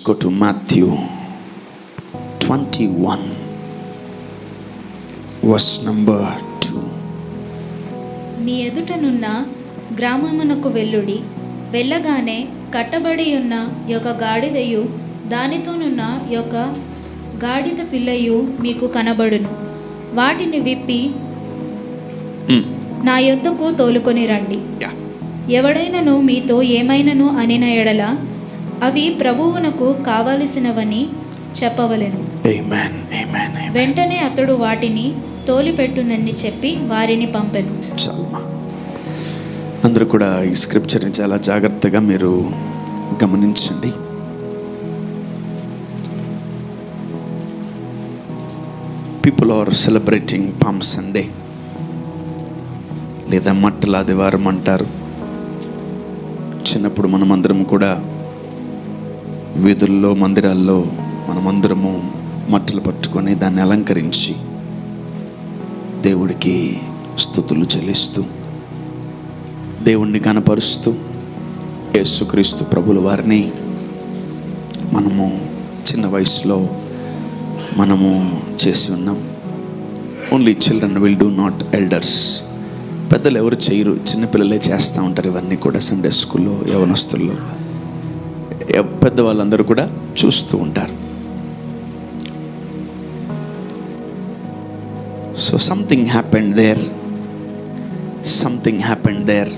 go to Matthew 21, verse number 2. మీ ఎదుటనున్న గ్రామమునకు వెళ్ళుడి, వెళ్ళగానే కట్టబడి ఉన్న యొక్క గాడిదయు దానితోనున్న యొక్క గాడిద పిల్లయు మీకు కనబడును. వాటిని విప్పి నా యొద్దకు తోలుకొని రండి. ఎవడైనను మీతో ఏమైనను అనిన ఎడల అవి ప్రభువునకు కావలసినవని చెప్పవలెను. Amen, amen, amen. వెంటనే అతడు వాటిని తోలిపెట్టునని చెప్పి వారిని పంపెను. చాలమ్మా, అందరూ కూడా ఈ స్క్రిప్చర్ని చాలా జాగ్రత్తగా మీరు గమనించండి. People are celebrating palm Sunday లేదా మట్టల ఆదివారం అంటారు. చిన్నప్పుడు మనమందరం కూడా వీధుల్లో, మందిరాల్లో మనమందరము మట్టలు పట్టుకొని దాన్ని అలంకరించి దేవుడికి స్తుతులు చెల్లిస్తూ, దేవుణ్ణి కనపరుస్తూ, యేసుక్రీస్తు ప్రభుల వారిని మనము చిన్న వయసులో మనము చేసి ఉన్నాం. Only children will do not elders. పెద్దలు ఎవరు చేయరు, చిన్నపిల్లలే చేస్తూ ఉంటారు ఇవన్నీ కూడా. సండే స్కూల్లో, యవనస్తుల్లో పెద్దవాళ్ళందరూ కూడా చూస్తూ ఉంటారు. So something happened there, something happened there.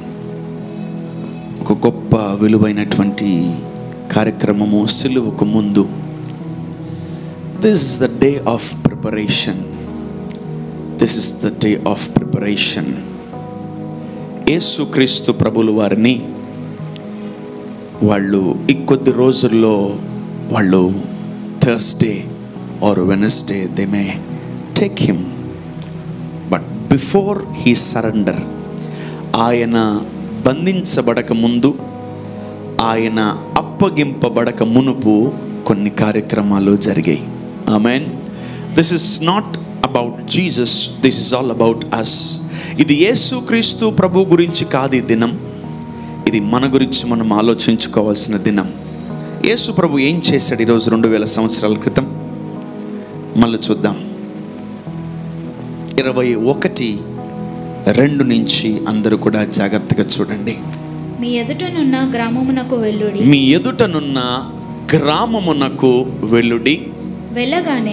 ఒక గొప్ప విలువైనటువంటి కార్యక్రమము సిలువకు ముందు. This is the day of preparation. This is the day of preparation. Yesu Kristu ప్రభులు వారిని వాళ్ళు ఈ కొద్ది రోజుల్లో వాళ్ళు Thursday or Wednesday they may take him. But before he surrender, ఆయన బంధించబడక ముందు, ఆయన అప్పగింపబడక మునుపు కొన్ని కార్యక్రమాలు జరిగాయి. Amen. This is not about Jesus, this is all about us. ఇది యేసుక్రీస్తు ప్రభు గురించి కాదు ఈ దినం, ఇది మన గురించి మనం ఆలోచించుకోవాల్సిన దినం. యేసు ప్రభు ఏం చేశాడు ఈరోజు 2000 సంవత్సరాల క్రితం? మళ్ళీ చూద్దాం. 21:2 నుంచి అందరూ కూడా జాగ్రత్తగా చూడండి. మీ ఎదుటనున్న గ్రామమునకు వెళ్ళుడి, మీ ఎదుటనున్న గ్రామమునకు వెళ్ళుడి, వెళ్ళగానే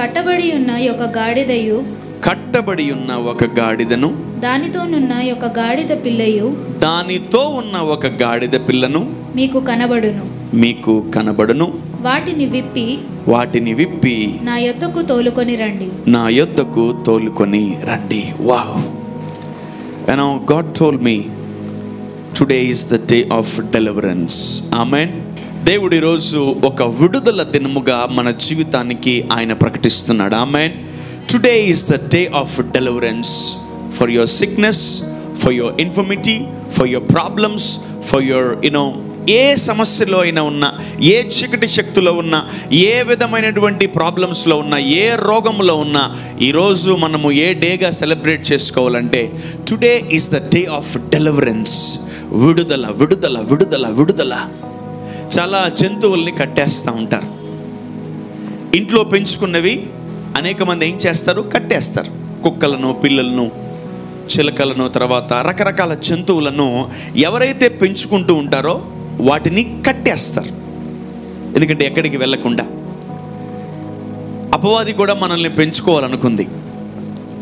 కట్టబడి ఉన్న యొక్క గాడిదయు, కట్టబడి ఉన్న ఒక గాడిదను, దానితోనున్న యొక్క గాడిద పిల్లయు, దానితో ఉన్న ఒక గాడిద పిల్లను మీకు కనబడును. వాటిని విప్పి నా యొద్దకు తోలుకొని రండి. Wow. You know, God told me today is the day of deliverance. Amen. దేవుడి రోజు ఒక విడుదల దినముగా మన జీవితానికి ఆయన ప్రకటిస్తున్నాడు. ఆమేన్. Today is the day of deliverance for your sickness, for your infirmity, for your problems, for your ఏ సమస్యలో అయినా ఉన్నా, ఏ చీకటి శక్తిలో ఉన్నా, ఏ విధమైనటువంటి ప్రాబ్లమ్స్లో ఉన్నా, ఏ రోగంలో ఉన్నా, ఈరోజు మనము ఏ డేగా సెలబ్రేట్ చేసుకోవాలంటే today is the day of deliverance. విడుదల, విడుదల, విడుదల, విడుదల. చాలా జంతువుల్ని కట్టేస్తూ ఉంటారు. ఇంట్లో పెంచుకున్నవి అనేక మంది ఏం చేస్తారు? కట్టేస్తారు. కుక్కలను, పిల్లలను, చిలకలను, తర్వాత రకరకాల జంతువులను ఎవరైతే పెంచుకుంటూ ఉంటారో వాటిని కట్టేస్తారు. ఎందుకంటే ఎక్కడికి వెళ్ళకుండా. అపవాది కూడా మనల్ని పెంచుకోవాలనుకుంది.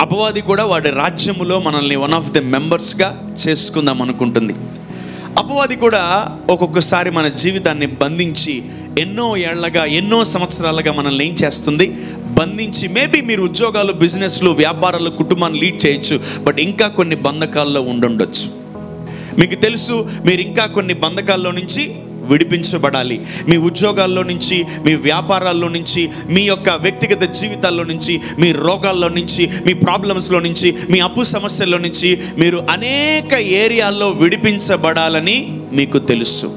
అపవాది కూడా వాడి రాజ్యములో మనల్ని వన్ ఆఫ్ ది మెంబర్స్గా చేసుకుందాం అనుకుంటుంది. అపవాది కూడా ఒక్కొక్కసారి మన జీవితాన్ని బంధించి ఎన్నో ఏళ్లగా, ఎన్నో సంవత్సరాలుగా మనల్ని ఏం చేస్తుంది? బంధించి. మేబీ మీరు ఉద్యోగాలు, బిజినెస్లు, వ్యాపారాలు, కుటుంబాన్ని లీడ్ చేయొచ్చు, బట్ ఇంకా కొన్ని బంధకాల్లో ఉండుండొచ్చు. మీకు తెలుసు, మీరు ఇంకా కొన్ని బంధకాల్లో నుంచి విడిపించబడాలి. మీ ఉద్యోగాల్లో నుంచి, మీ వ్యాపారాల్లో నుంచి, మీ యొక్క వ్యక్తిగత జీవితాల్లో నుంచి, మీ రోగాల్లో నుంచి, మీ ప్రాబ్లమ్స్లో నుంచి, మీ అప్పు సమస్యల్లో నుంచి మీరు అనేక ఏరియాల్లో విడిపించబడాలని మీకు తెలుసు.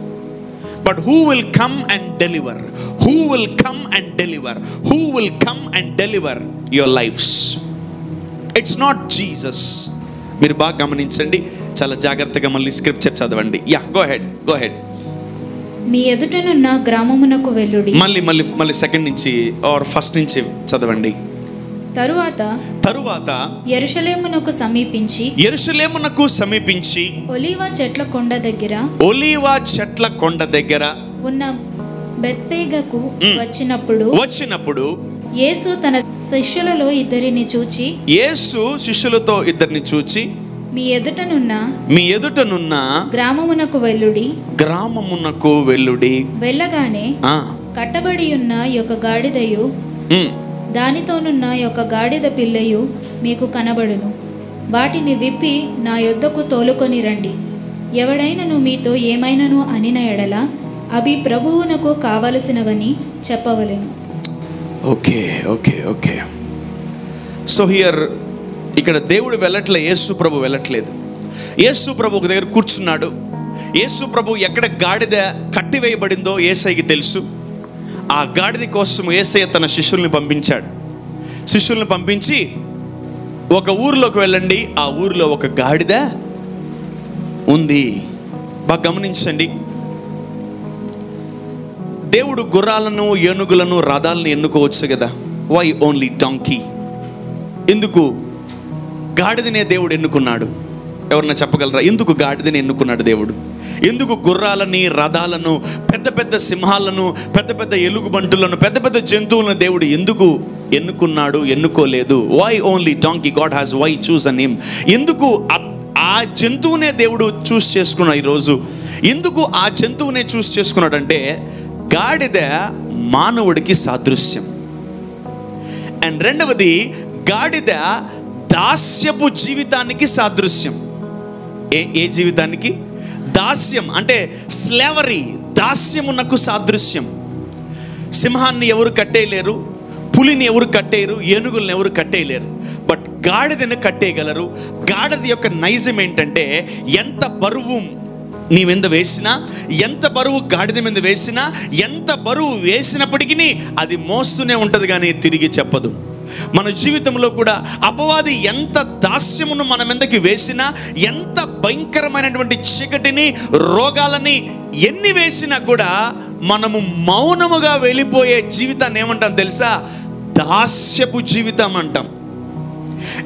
But who will come and deliver? Who will come and deliver? Who will come and deliver your lives? It's not Jesus. మీరు బాగా గమనించండి, చాలా జాగ్రత్తగా మళ్ళీ స్క్రిప్చర్ చదవండి. Yeah, go ahead. మీ ఎదుటనున్న గ్రామమునకు వెళ్ళుడి. మళ్ళీ సెకండ్ నుంచి ఆర్ ఫస్ట్ నుంచి చదవండి. తరువాత యెరూషలేమునకు సమీపించి ఒలీవ చెట్ల కొండ దగ్గర ఉన్న బెత్పేగకు వచ్చినప్పుడు యేసు తన శిష్యులలో ఇద్దరిని చూచి మీ ఎదుటనున్న గ్రామమునకు వెళ్ళుడి. వెళ్ళగానే కట్టబడి ఉన్న యొక్క గాడిదయు దానితోనున్న యొక్క గాడిద పిల్లయు మీకు కనబడును. వాటిని విప్పి నా యొద్దకు తోలుకొని రండి. ఎవడైనను మీతో ఏమైనను అనిన ఎడల అవి ప్రభువునకు కావలసినవని చెప్పవలెను. ఓకే. సో హియర్ ఇక్కడ దేవుడు వెళ్ళట్లే, యేసు ప్రభు వెళ్ళట్లేదు. యేసు ప్రభు ఒక దగ్గర కూర్చున్నాడు. యేసు ప్రభు ఎక్కడ గాడిద కట్టివేయబడిందో యేసయ్యకి తెలుసు. ఆ గాడిద కోసం యేసయ్య తన శిష్యుల్ని పంపించి ఒక ఊరిలోకి వెళ్ళండి, ఆ ఊరిలో ఒక గాడిద ఉంది. బాగా గమనించండి, దేవుడు గుర్రాలను, ఏనుగులను, రథాలను ఎన్నుకోవచ్చు కదా. Why only donkey? ఎందుకు గాడిదనే దేవుడు ఎన్నుకున్నాడు? ఎవరన్నా చెప్పగలరా? ఎందుకు గాడిదని ఎన్నుకున్నాడు దేవుడు? ఎందుకు గుర్రాలని, రథాలను, పెద్ద పెద్ద సింహాలను, పెద్ద పెద్ద ఎలుగుబంటులను, పెద్ద పెద్ద జంతువులను దేవుడు ఎందుకు ఎన్నుకున్నాడు, ఎన్నుకోలేదు? Why only donkey? God has why chosen him? ఎందుకు ఆ జంతువునే దేవుడు చూస్ చేసుకున్నాడు ఈరోజు? ఎందుకు ఆ జంతువునే చూస్ చేసుకున్నాడంటే, గాడిద మానవుడికి సాదృశ్యం. అండ్ రెండవది, గాడిద దాస్యపు జీవితానికి సాదృశ్యం. ఏ జీవితానికి? దాస్యం అంటే స్లేవరీ, దాస్యమునకు సాదృశ్యం. సింహాన్ని ఎవరు కట్టేయలేరు, పులిని ఎవరు కట్టేయరు, ఏనుగులను ఎవరు కట్టేయలేరు. బట్ గాడిదను కట్టేయగలరు. గాడిద యొక్క నైజం ఏంటంటే, ఎంత బరువు నీ మీద వేసినా, ఎంత బరువు గాడిద మీద వేసినా, ఎంత బరువు వేసినప్పటికీ అది మోస్తూనే ఉంటుంది కానీ తిరిగి చెప్పదు. మన జీవితంలో కూడా అపవాది ఎంత దాస్యమును మన మీదకి వేసినా, ఎంత భయంకరమైనటువంటి చీకటిని, రోగాలని ఎన్ని వేసినా కూడా మనము మౌనముగా వెళ్ళిపోయే జీవితాన్ని ఏమంటాం తెలుసా? దాస్యపు జీవితం అంటాం.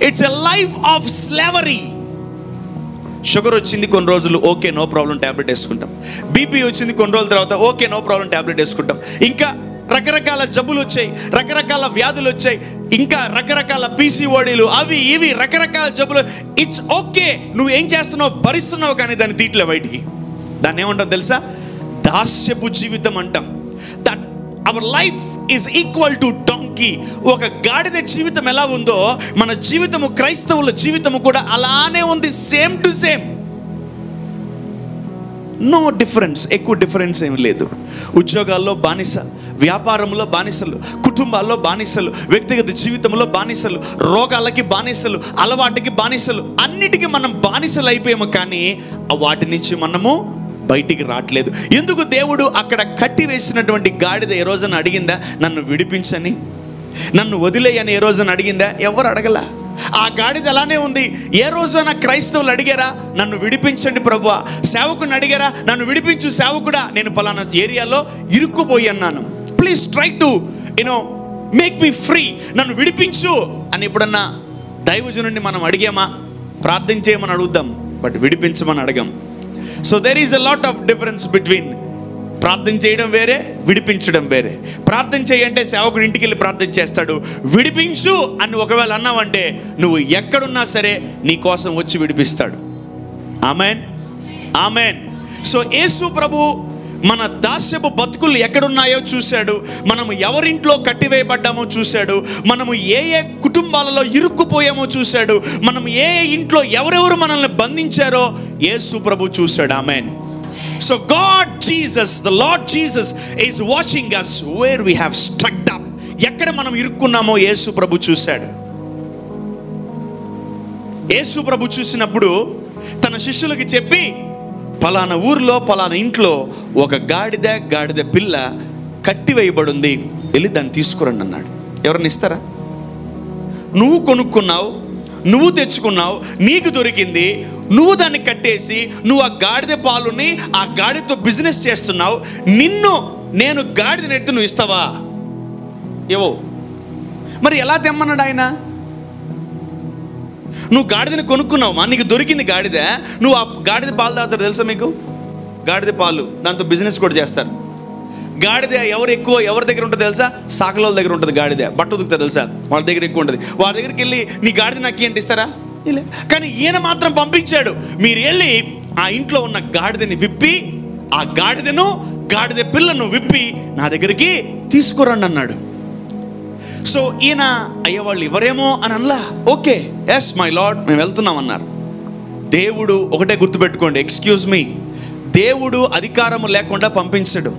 It's a life of slavery. Sugar వచ్చింది కొన్ని రోజులు, ఓకే నో ప్రాబ్లం, ట్యాబ్లెట్ వేసుకుంటాం. బీపీ వచ్చింది కొన్ని రోజుల తర్వాత, ఓకే నో ప్రాబ్లం, ట్యాబ్లెట్ వేసుకుంటాం. ఇంకా రకరకాల జబ్బులు వచ్చాయి, రకరకాల వ్యాధులు వచ్చాయి, ఇంకా రకరకాల పీసీఓడీలు, అవి ఇవి రకరకాల జబ్బులు. ఇట్స్ ఓకే, నువ్వు ఏం చేస్తున్నావు? భరిస్తున్నావు, కానీ దాన్ని తీట్లే బయటికి. దాన్ని ఏమంటాం తెలుసా? దాస్యపు జీవితం అంటాం. That our life is equal to donkey. ఒక గాడిద జీవితం ఎలా ఉందో మన జీవితము, క్రైస్తవుల జీవితము కూడా అలానే ఉంది. Same to same, no difference. ఎక్కువ డిఫరెన్స్ ఏమి లేదు. ఉద్యోగాల్లో బానిస, వ్యాపారంలో బానిసలు, కుటుంబాల్లో బానిసలు, వ్యక్తిగత జీవితంలో బానిసలు, రోగాలకి బానిసలు, అలవాటుకి బానిసలు, అన్నిటికీ మనం బానిసలు అయిపోయాము. కానీ వాటి నుంచి మనము బయటికి రావట్లేదు. ఎందుకు? దేవుడు అక్కడ కట్టి వేసినటువంటి గాడిద ఏ రోజున అడిగిందా నన్ను విడిపించని, నన్ను వదిలేయని? ఏ రోజున అడిగిందా? ఎవరు అడగల. ఆ గాడిద అలానే ఉంది. ఏ రోజైనా క్రైస్తవులు అడిగారా నన్ను విడిపించండి ప్రభువా? సేవకుని అడిగారా నన్ను విడిపించు సేవకుడా, నేను పలానా ఏరియాలో ఇరుక్కుపోయి అన్నాను, please try to make me free, నన్ను విడిపించు అని ఎప్పుడన్నా దైవజనుడిని మనం అడిగామా? ప్రార్థన చేయమని అడుగుదాం, బట్ విడిపించమని అడగం. So there is a lot of difference between ప్రార్థన చేయడం వేరే, విడిపించడం వేరే. ప్రార్థన చేయంటే సేవకుడు ఇంటికి వెళ్ళి ప్రార్థన చేస్తాడు. విడిపించు అని ఒకవేళ అన్నావంటే నువ్వు ఎక్కడున్నా సరే నీ కోసం వచ్చి విడిపిస్తాడు. Amen, amen. సో యేసు ప్రభు మన దాస్యపు బతుకులు ఎక్కడున్నాయో చూశాడు, మనము ఎవరింట్లో కట్టివేయబడ్డామో చూశాడు, మనము ఏ ఏ కుటుంబాలలో ఇరుక్కుపోయామో చూశాడు, మనం ఏ ఇంట్లో ఎవరెవరు మనల్ని బంధించారో యేసు ప్రభు చూశాడు. Amen. So God Jesus, the Lord Jesus is watching us where we have stuck up. ఎక్కడ మనం ఇరుక్కున్నామో యేసు ప్రభు చూశాడు. యేసు ప్రభు చూసినప్పుడు తన శిష్యులకి చెప్పి, పలానా ఊర్లో పలానా ఇంట్లో ఒక గాడిద పిల్ల కట్టివేయబడి ఉంది, వెళ్ళి దాన్ని తీసుకురండి అన్నాడు. ఎవరన్నా ఇస్తారా? నువ్వు కొనుక్కున్నావు, నువ్వు తెచ్చుకున్నావు, నీకు దొరికింది, నువ్వు దాన్ని కట్టేసి నువ్వు ఆ గాడిద పాలుని ఆ గాడితో బిజినెస్ చేస్తున్నావు. నేను గాడిదని ఎడితే నువ్వు ఇస్తావా? ఏవో మరి ఎలా తెమ్మన్నాడు ఆయన? నువ్వు గాడిదని కొనుక్కున్నావు, నీకు దొరికింది గాడిద, నువ్వు ఆ గాడిద పాలు తాగుతారు. తెలుసా మీకు? గాడిద పాలు దాంతో బిజినెస్ కూడా చేస్తారు. గాడిద ఎవరి దగ్గర ఉంటుంది తెలుసా? సాకలోళ్ళ దగ్గర ఉంటుంది గాడిద. బట్ట ఉతుకుతారు తెలుసా? వాళ్ళ దగ్గర ఎక్కువ ఉంటుంది. వాళ్ళ దగ్గరికి వెళ్ళి నీ గాడిద నాకు ఏంటి ఇస్తారా? ఇలా. కానీ ఈయన మాత్రం పంపించాడు, మీరు వెళ్ళి ఆ ఇంట్లో ఉన్న గాడిదని విప్పి, ఆ గాడిద పిల్లను విప్పి నా దగ్గరికి తీసుకురండి అన్నాడు. సో ఈయన అయ్యే వాళ్ళు ఎవరేమో అని అనలా. ఓకే, ఎస్ మై లార్డ్, మేము వెళ్తున్నాం అన్నారు. దేవుడు ఒకటే గుర్తుపెట్టుకోండి, ఎక్స్క్యూజ్ మీ, దేవుడు అధికారము లేకుండా పంపించడు,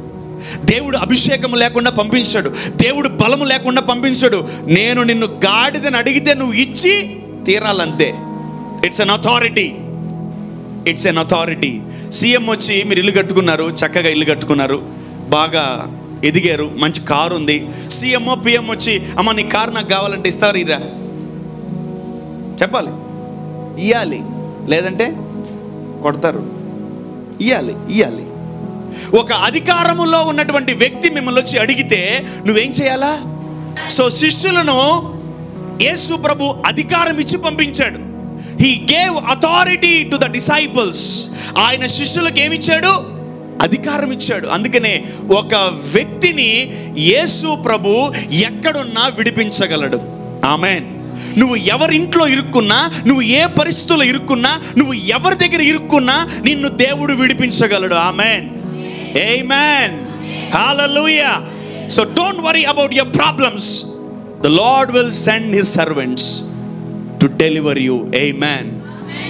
దేవుడు అభిషేకము లేకుండా పంపించాడు, దేవుడు బలము లేకుండా పంపించాడు. నేను నిన్ను గాడిదని అడిగితే నువ్వు ఇచ్చి తీరాలంతే. It's an authority. సీఎం వచ్చి మీరు ఇల్లు కట్టుకున్నారు, చక్కగా ఇల్లు కట్టుకున్నారు, బాగా ఎదిగారు, మంచి కారు ఉంది. సీఎంఓ పిఎం వచ్చి అమ్మ నీ కారు నాకు కావాలంటే ఇస్తారు? ఇరా చెప్పాలి, ఇయ్యాలి, లేదంటే కొడతారు. ఇయ్యాలి. ఒక అధికారములో ఉన్నటువంటి వ్యక్తి మిమ్మల్ని వచ్చి అడిగితే నువ్వేం చేయాలా? సో శిష్యులను యేసు ప్రభు అధికారం ఇచ్చి పంపించాడు. He gave authority to the disciples. ఆయన శిష్యులకు ఏమిచ్చాడు? అధికారం ఇచ్చాడు. అందుకనే ఒక వ్యక్తిని యేసు ప్రభు ఎక్కడున్నా విడిపించగలడు. ఆమేన్. నువ్వు ఎవరింట్లో ఇరుక్కున్నా, నువ్వు ఏ పరిస్థితుల్లో ఇరుక్కున్నా, నువ్వు ఎవరి దగ్గర ఇరుక్కున్నా నిన్ను దేవుడు విడిపించగలడు. Amen, amen, hallelujah. So don't worry about your problems. The Lord will send his servants to deliver you. Amen.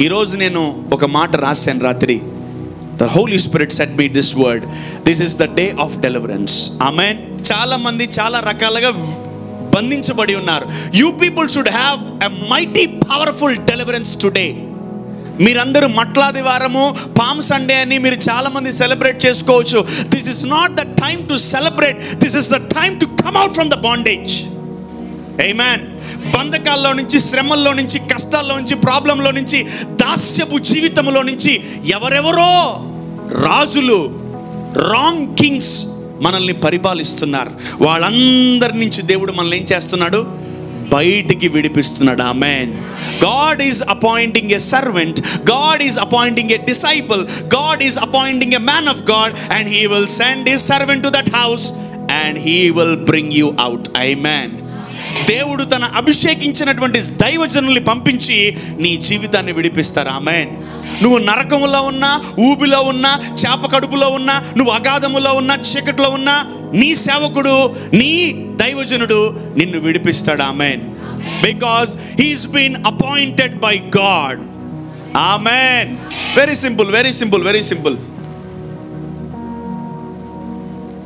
ఈరోజు నేను ఒక మాట రాశాను రాత్రి. The Holy Spirit said me this word. This is the day of deliverance. Amen. చాలా మంది చాలా రకాలుగా బంధించబడి ఉన్నారు. You people should have a mighty powerful deliverance today. మీరందరూ మట్లాది వారము, పామ్ సండే అని మీరు చాలా మంది సెలబ్రేట్ చేసుకోవచ్చు. This is not the time to celebrate. This is the time to come out from the bondage. Amen. బంధకాల్లో నుంచి, శ్రమల్లో నుంచి, కష్టాల్లో నుంచి, ప్రాబ్లంలో నుంచి, దాస్యపు జీవితంలో నుంచి ఎవరెవరో రాజులు, రాంగ్ కింగ్స్ మనల్ని పరిపాలిస్తున్నారు. వాళ్ళందరి నుంచి దేవుడు మనల్ని ఏం చేస్తున్నాడు? బయటికి విడిపిస్తున్నాడు. ఆమేన్. God is appointing a servant. God is appointing a disciple. God is appointing a man of God, and he will send his servant to that house and he will bring you out. Amen. దేవుడు తన అభిషేకించినటువంటి దైవజనుల్ని పంపించి నీ జీవితాన్ని విడిపిస్తారు. ఆమేన్. నువ్వు నరకములో ఉన్నా, ఊబిలో ఉన్నా, చేప కడుపులో ఉన్నా, నువ్వు అగాధములో ఉన్నా, చీకటిలో ఉన్నా, నీ సేవకుడు, నీ దైవజనుడు నిన్ను విడిపిస్తాడు. ఆమేన్. Because he's been appointed by God. ఆమేన్. Very simple, very simple, very simple.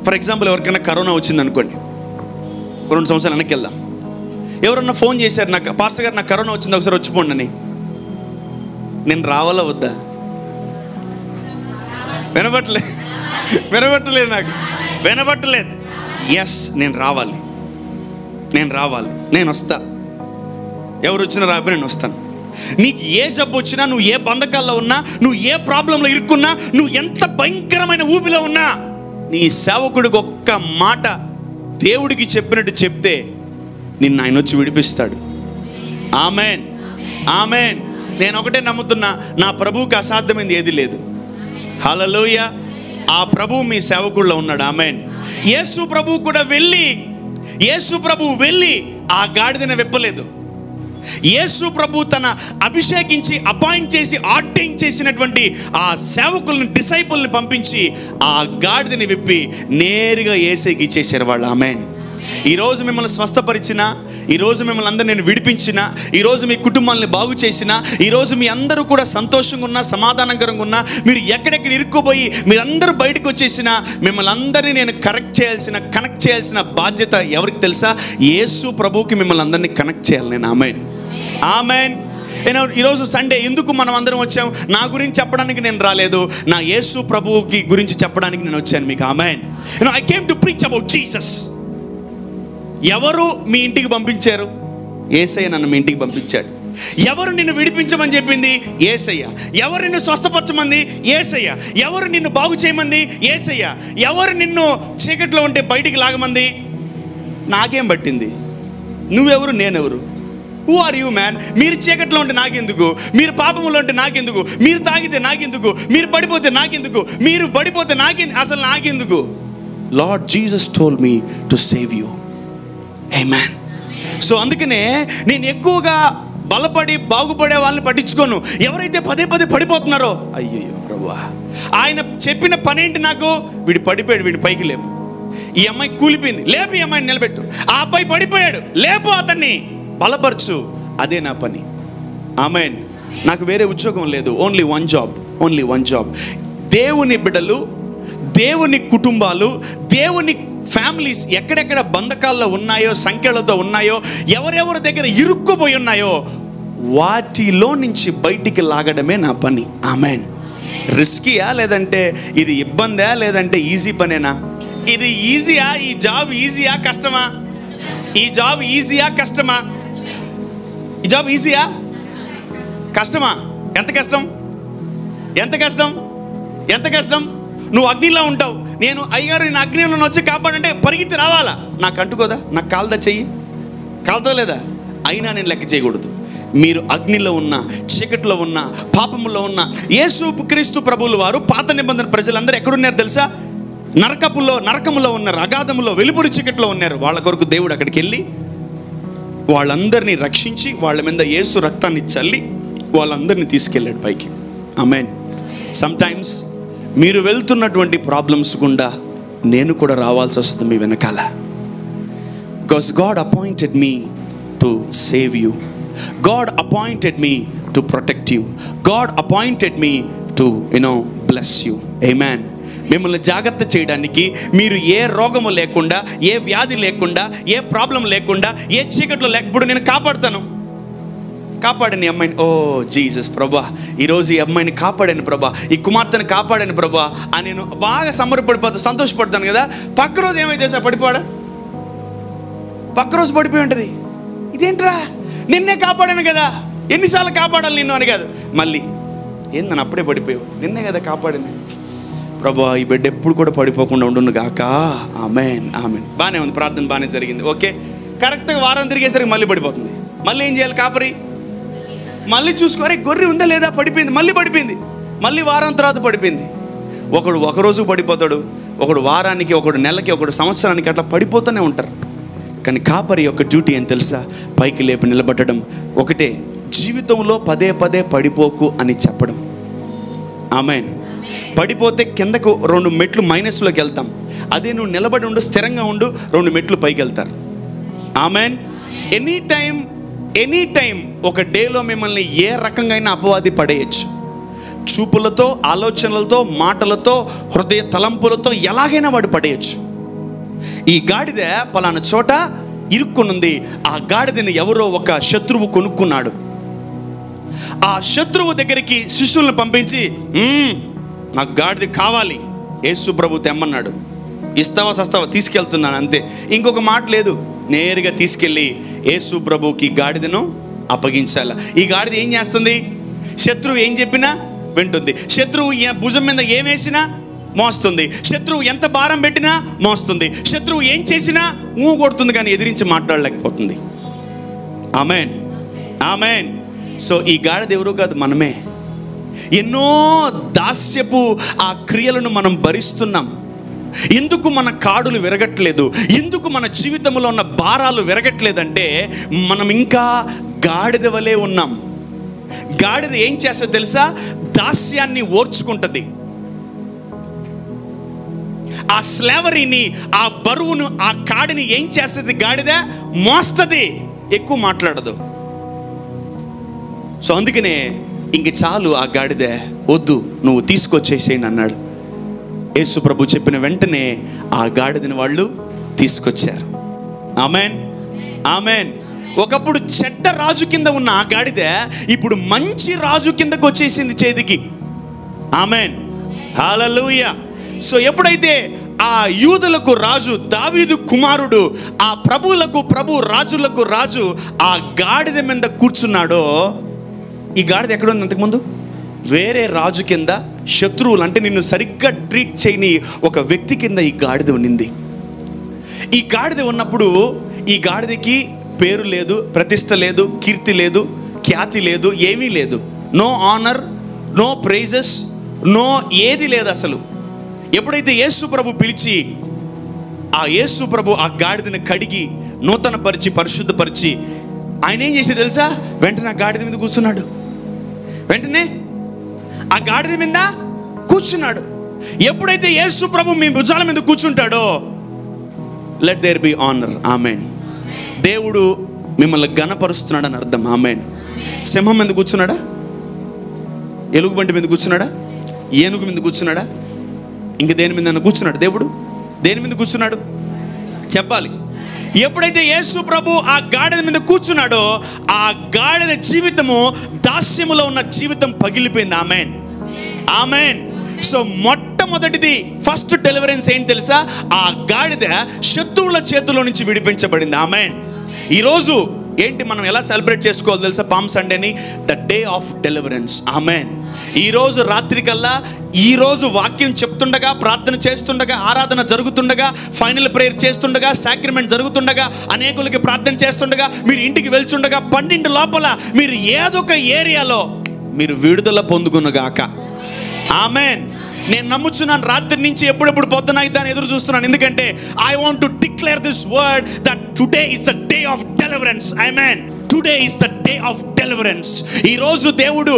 For example, ఎవరికైనా కరోనా వచ్చింది అనుకోండి, 2 సంవత్సరాలు వెనక్కి వెళ్దాం. ఎవరన్నా ఫోన్ చేశారు, నాకు పాస్టర్ గారు నాకు కరోనా వచ్చింది, ఒకసారి వచ్చిపోండి అని. నేను రావాలా వద్దా? వినబట్టలేదు, నాకు వినబట్టలేదు. ఎస్, నేను రావాలి, నేను వస్తా. ఎవరు వచ్చినా రాబోయే నేను వస్తాను. నీకు ఏ జబ్బు వచ్చినా, నువ్వు ఏ బంధకాల్లో ఉన్నా, నువ్వు ఏ ప్రాబ్లంలో ఇరుక్కున్నా, నువ్వు ఎంత భయంకరమైన ఊబిలో ఉన్నా, నీ సేవకుడికి ఒక్క మాట దేవుడికి చెప్పినట్టు చెప్తే నిన్ను ఆయన వచ్చి విడిపిస్తాడు. ఆమేన్, ఆమేన్. నేను ఒకటే నమ్ముతున్నా, నా ప్రభువుకి అసాధ్యమైంది ఏది లేదు. హల్లెలూయా. ఆ ప్రభువు మీ సేవకుల్లో ఉన్నాడు. ఆమేన్. యేసు ప్రభువు కూడా వెళ్ళి ఆ గాడిదను విప్పలేదు. యేసు ప్రభు తన అభిషేకించి, అపాయింట్ చేసి, ఆర్డైన్ చేసినటువంటి ఆ సేవకులను, డిసైపుల్ని పంపించి ఆ గాడిదని విప్పి నేరుగా యేసుకి ఇచ్చేసారు వాళ్ళు. ఆమేన్. ఈరోజు మిమ్మల్ని స్వస్థపరిచిన, ఈరోజు మిమ్మల్ని అందరూ నేను విడిపించిన, ఈరోజు మీ కుటుంబాలని బాగు చేసిన, ఈరోజు మీ అందరూ కూడా సంతోషంగా ఉన్నా, సమాధానకరంగా ఉన్నా, మీరు ఎక్కడెక్కడ ఇరుక్కుపోయి మీరందరూ బయటకు వచ్చేసిన, మిమ్మల్ని అందరినీ నేను కనెక్ట్ చేయాల్సిన బాధ్యత ఎవరికి తెలుసా? యేసు ప్రభువుకి మిమ్మల్ని అందరినీ కనెక్ట్ చేయాలి నేను. ఆమేన్, ఆమేన్. ఈరోజు సండే ఎందుకు మనం అందరం వచ్చాం? నా గురించి చెప్పడానికి నేను రాలేదు, నా యేసు ప్రభువుకి గురించి చెప్పడానికి నేను వచ్చాను మీకు. ఆమేన్. I came to preach about Jesus. ఎవరు మీ ఇంటికి పంపించారు? యేసయ్య నన్ను మీ ఇంటికి పంపించాడు. ఎవరు నిన్ను విడిపించమని చెప్పింది? యేసయ్య. ఎవరు నిన్ను స్వస్థపరచమంది? యేసయ్య. ఎవరు నిన్ను బాగు చేయమంది? యేసయ్య. ఎవరు నిన్ను చీకట్లో ఉంటే బయటికి లాగమంది? నాకేం పట్టింది? నువ్వెవరు, నేనెవరు? Who are you man? మీరు చీకట్లో ఉంటే నాకెందుకు? మీరు పాపంలో ఉంటే నాకెందుకు? మీరు తాగితే నాకెందుకు? మీరు పడిపోతే నాకెందుకు? మీరు పడిపోతే అసలు నాకెందుకు? Lord Jesus told me to save you. Amen. So అందుకనే నేను ఎక్కువగా బలపడి బాగుపడే వాళ్ళని పట్టించుకోను. ఎవరైతే పదే పదే పడిపోతున్నారో, అయ్యయ్యో ప్రభువా, ఆయన చెప్పిన పనేంటి నాకు? వీడు పడిపోయాడు, వీడిని పైకి లేపు. ఈ అమ్మాయి కూలిపోయింది, లేపు ఈ అమ్మాయిని నిలబెట్టు. ఆ అబ్బాయి పడిపోయాడు, లేపు అతన్ని, బలపరచు. అదే నా పని. ఆమేన్. నాకు వేరే ఉద్యోగం లేదు. Only one job. దేవుని బిడ్డలు, దేవుని కుటుంబాలు, దేవుని ఫ్యామిలీస్ ఎక్కడెక్కడ బంధకాల్లో ఉన్నాయో, సంఖ్యలతో ఉన్నాయో, ఎవరెవరి దగ్గర ఇరుక్కుపోయి ఉన్నాయో, వాటిలో నుంచి బయటికి లాగడమే నా పని. ఆమేన్. రిస్కీయా లేదంటే ఇది ఇబ్బందా లేదంటే ఈజీ పనేనా? ఇది ఈజీయా? ఈ జాబ్ ఈజీయా కష్టమా? ఈ జాబ్ ఈజీయా కష్టమా? ఈ జాబ్ ఈజీయా కష్టమా? ఎంత కష్టం? నువ్వు అగ్నిలో ఉంటావు. నేను అయ్యగారు నేను అగ్నిలో వచ్చి కాపాడంటే పరిగెత్తి రావాలా? నాకు అంటుకోదా? నాకు కాలుదా? చెయ్యి కాలుతో లేదా? అయినా నేను లెక్క చేయకూడదు. మీరు అగ్నిలో ఉన్న, చీకటిలో ఉన్న, పాపములో ఉన్న, యేసుక్రీస్తు ప్రభువుల వారు పాత నిబంధన ప్రజలందరూ ఎక్కడున్నారు తెలుసా? నరకములో ఉన్నారు, అగాధములో, వెలుపలి చీకటిలో ఉన్నారు. వాళ్ళ కొరకు దేవుడు అక్కడికి వెళ్ళి వాళ్ళందరినీ రక్షించి వాళ్ళ మీద యేసు రక్తాన్ని చల్లి వాళ్ళందరినీ తీసుకెళ్ళాడు పైకి. ఆమేన్. సమ్టైమ్స్ మీరు వెళ్తున్నటువంటి ప్రాబ్లమ్స్ గుండా నేను కూడా రావాల్సి వస్తుంది మీ వెనకాల. Because God appointed me to save you. God appointed me to protect you. God appointed me to bless you. ఆమేన్. మిమ్మల్ని జాగ్రత్త చేయడానికి, మీరు ఏ రోగము లేకుండా, ఏ వ్యాధి లేకుండా, ఏ ప్రాబ్లం లేకుండా, ఏ చీకట్లో లేకపోతే నేను కాపాడని అమ్మాయిని. ఓ జీసస్ ప్రభా, ఈరోజు ఈ అమ్మాయిని కాపాడాను ప్రభా, ఈ కుమార్తెను కాపాడాను ప్రభా అని నేను బాగా సంతోషపడతాను కదా. పక్క రోజు ఏమైతే సార్ పక్క రోజు పడిపోయి ఉంటుంది. ఇదేంట్రా, నిన్నే కాపాడాను కదా, ఎన్నిసార్లు కాపాడాలి నిన్ను అని కాదు. మళ్ళీ ఏందని అప్పుడే పడిపోయావు, నిన్నే కదా కాపాడాను ప్రభా, ఈ బిడ్డ ఎప్పుడు కూడా పడిపోకుండా ఉండును గాక. ఆమేన్. బాగానే ఉంది, ప్రార్థన బాగానే జరిగింది. ఓకే, కరెక్ట్గా వారం తిరిగేసరికి మళ్ళీ పడిపోతుంది. మళ్ళీ ఏం చేయాలి? కాపరి మళ్ళీ చూసుకోరే, గొర్రె ఉందా లేదా, పడిపోయింది, మళ్ళీ వారం తర్వాత పడిపోయింది. ఒకడు ఒకరోజు పడిపోతాడు, ఒకడు వారానికి, ఒకడు నెలకి, ఒకడు సంవత్సరానికి, అట్లా పడిపోతూనే ఉంటారు. కానీ కాపరి యొక్క డ్యూటీ ఏం తెలుసా? పైకి లేపి నిలబెట్టడం. ఒకటే, జీవితంలో పదే పదే పడిపోకు అని చెప్పడం. ఆమేన్. పడిపోతే కిందకు 2 మెట్లు మైనస్లోకి వెళ్తాం. అదే నువ్వు నిలబడి ఉండు, స్థిరంగా ఉండు, 2 మెట్లు పైకి వెళ్తారు. ఆమేన్. ఎనీ టైం ఒక డేలో మిమ్మల్ని ఏ రకంగా అయినా అపవాది పడేయచ్చు. చూపులతో, ఆలోచనలతో, మాటలతో, హృదయ తలంపులతో ఎలాగైనా వాడు పడేయచ్చు. ఈ గాడిద పలానా చోట ఇరుక్కునుంది. ఆ గాడిదని ఎవరో ఒక శత్రువు కొనుక్కున్నాడు. ఆ శత్రువు దగ్గరికి శిష్యులను పంపించి, నాకు గాడిద కావాలి, యేసు ప్రభు తెమ్మన్నాడు. ఇస్తావా సస్తావా? తీసుకెళ్తున్నాను అంతే, ఇంకొక మాట లేదు. నేరుగా తీసుకెళ్ళి యేసు ప్రభుకి గాడిదను అప్పగించాల. ఈ గాడిద ఏం చేస్తుంది? శత్రువు ఏం చెప్పినా వింటుంది. శత్రువు భుజం మీద ఏం వేసినా మోస్తుంది. శత్రువు ఎంత భారం పెట్టినా మోస్తుంది. శత్రువు ఏం చేసినా కొడుతుంది, కానీ ఎదిరించి మాట్లాడలేకపోతుంది. ఆమేన్. సో ఈ గాడిద ఎవరు కాదు, మనమే. ఎన్నో దాస్యపు ఆ క్రియలను మనం భరిస్తున్నాం. ఎందుకు మన కాడులు విరగట్లేదు? ఎందుకు మన జీవితంలో ఉన్న భారాలు విరగట్లేదంటే మనం ఇంకా గాడిద వలె ఉన్నాం. గాడిద ఏం చేస్తే తెలుసా? దాస్యాన్ని ఓర్చుకుంటుంది. ఆ స్లేవరీని, ఆ బరువును, ఆ కాడిని ఏం చేస్తుంది? గాడిద మోస్తుంది, ఎక్కువ మాట్లాడదు. సో అందుకనే ఇంక చాలు, ఆ గాడిద వద్దు, నువ్వు తీసుకొచ్చేసేయండి అన్నాడు. యేసు ప్రభు చెప్పిన వెంటనే ఆ గాడిదని వాళ్ళు తీసుకొచ్చారు. ఆమేన్. ఒకప్పుడు చెడ్డ రాజు కింద ఉన్న ఆ గాడిద ఇప్పుడు మంచి రాజు కిందకు వచ్చేసింది చేతికి. ఆమేన్. హల్లెలూయా. సో ఎప్పుడైతే ఆ యూదులకు రాజు, దావీదు కుమారుడు, ఆ ప్రభువులకు ప్రభు, రాజులకు రాజు ఆ గాడిద మీద కూర్చున్నాడో, ఈ గాడిద ఎక్కడ ఉంది? అంతకుముందు వేరే రాజు కింద, శత్రువులు అంటే నిన్ను సరిగ్గా ట్రీట్ చేయని ఒక వ్యక్తి కింద ఈ గాడిద ఉన్నింది. ఈ గాడిద ఉన్నప్పుడు ఈ గాడిదకి పేరు లేదు, ప్రతిష్ట లేదు, కీర్తి లేదు, ఖ్యాతి లేదు, ఏమీ లేదు. No honour, no prizes, no ఏది లేదు అసలు. ఎప్పుడైతే యేసు ప్రభు పిలిచి, ఆ యేసు ప్రభు ఆ గాడిదని కడిగి నూతన పరిచి పరిశుద్ధపరిచి ఆయన ఏం చేశాడు తెలుసా? వెంటనే ఆ గాడిద మీద కూర్చున్నాడు. వెంటనే ఆ గాడిద మీద కూర్చున్నాడు. ఎప్పుడైతే యేసు ప్రభు మీ భుజాల మీద కూర్చుంటాడో, లెట్ దేర్ బి ఆనర్. ఆమెన్. దేవుడు మిమ్మల్ని ఘనపరుస్తున్నాడు అని అర్థం. ఆమెన్. సింహం మీద కూర్చున్నాడా? ఎలుగుబంటి మీద కూర్చున్నాడా? ఏనుగు మీద కూర్చున్నాడా? ఇంక దేని మీద కూర్చున్నాడు? దేవుడు దేని మీద కూర్చున్నాడు చెప్పాలి. ఎప్పుడైతే యేసు ప్రభు ఆ గాడిద మీద కూర్చున్నాడో, ఆ గాడిద జీవితము, దాస్యములో ఉన్న జీవితం పగిలిపోయింది. Amen, amen. సో మొట్టమొదటిది, ఫస్ట్ డెలివరెన్స్ ఏంటి తెలుసా? ఆ గాడిద శత్రువుల చేతుల్లో నుంచి విడిపించబడింది. ఆమెన్. ఈరోజు ఏంటి మనం ఎలా సెలబ్రేట్ చేసుకోవాలి తెలుసా? పామ్ సండేని, ద డే ఆఫ్ డెలివరెన్స్. ఆమెన్. ఈరోజు రాత్రి కల్లా, ఈరోజు వాక్యం చెప్తుండగా, ప్రార్థన చేస్తుండగా, ఆరాధన జరుగుతుండగా, ఫైనల్ ప్రేయర్ చేస్తుండగా, సాక్రిమెంట్ జరుగుతుండగా, అనేకులకి ప్రార్థన చేస్తుండగా, మీరు ఇంటికి వెళ్తుండగా, 12 లోపల మీరు ఏదొక ఏరియాలో మీరు విడుదల పొందుకునగాక. ఆమెన్. నేను నమ్ముచున్నాను, రాత్రి నుంచి ఎప్పుడెప్పుడు పొద్దున అయిద్దాన్ని ఎదురు చూస్తున్నాను. ఎందుకంటే I want to declare this word that today is the day of deliverance. Amen. Today is the day of deliverance. ఈరోజు దేవుడు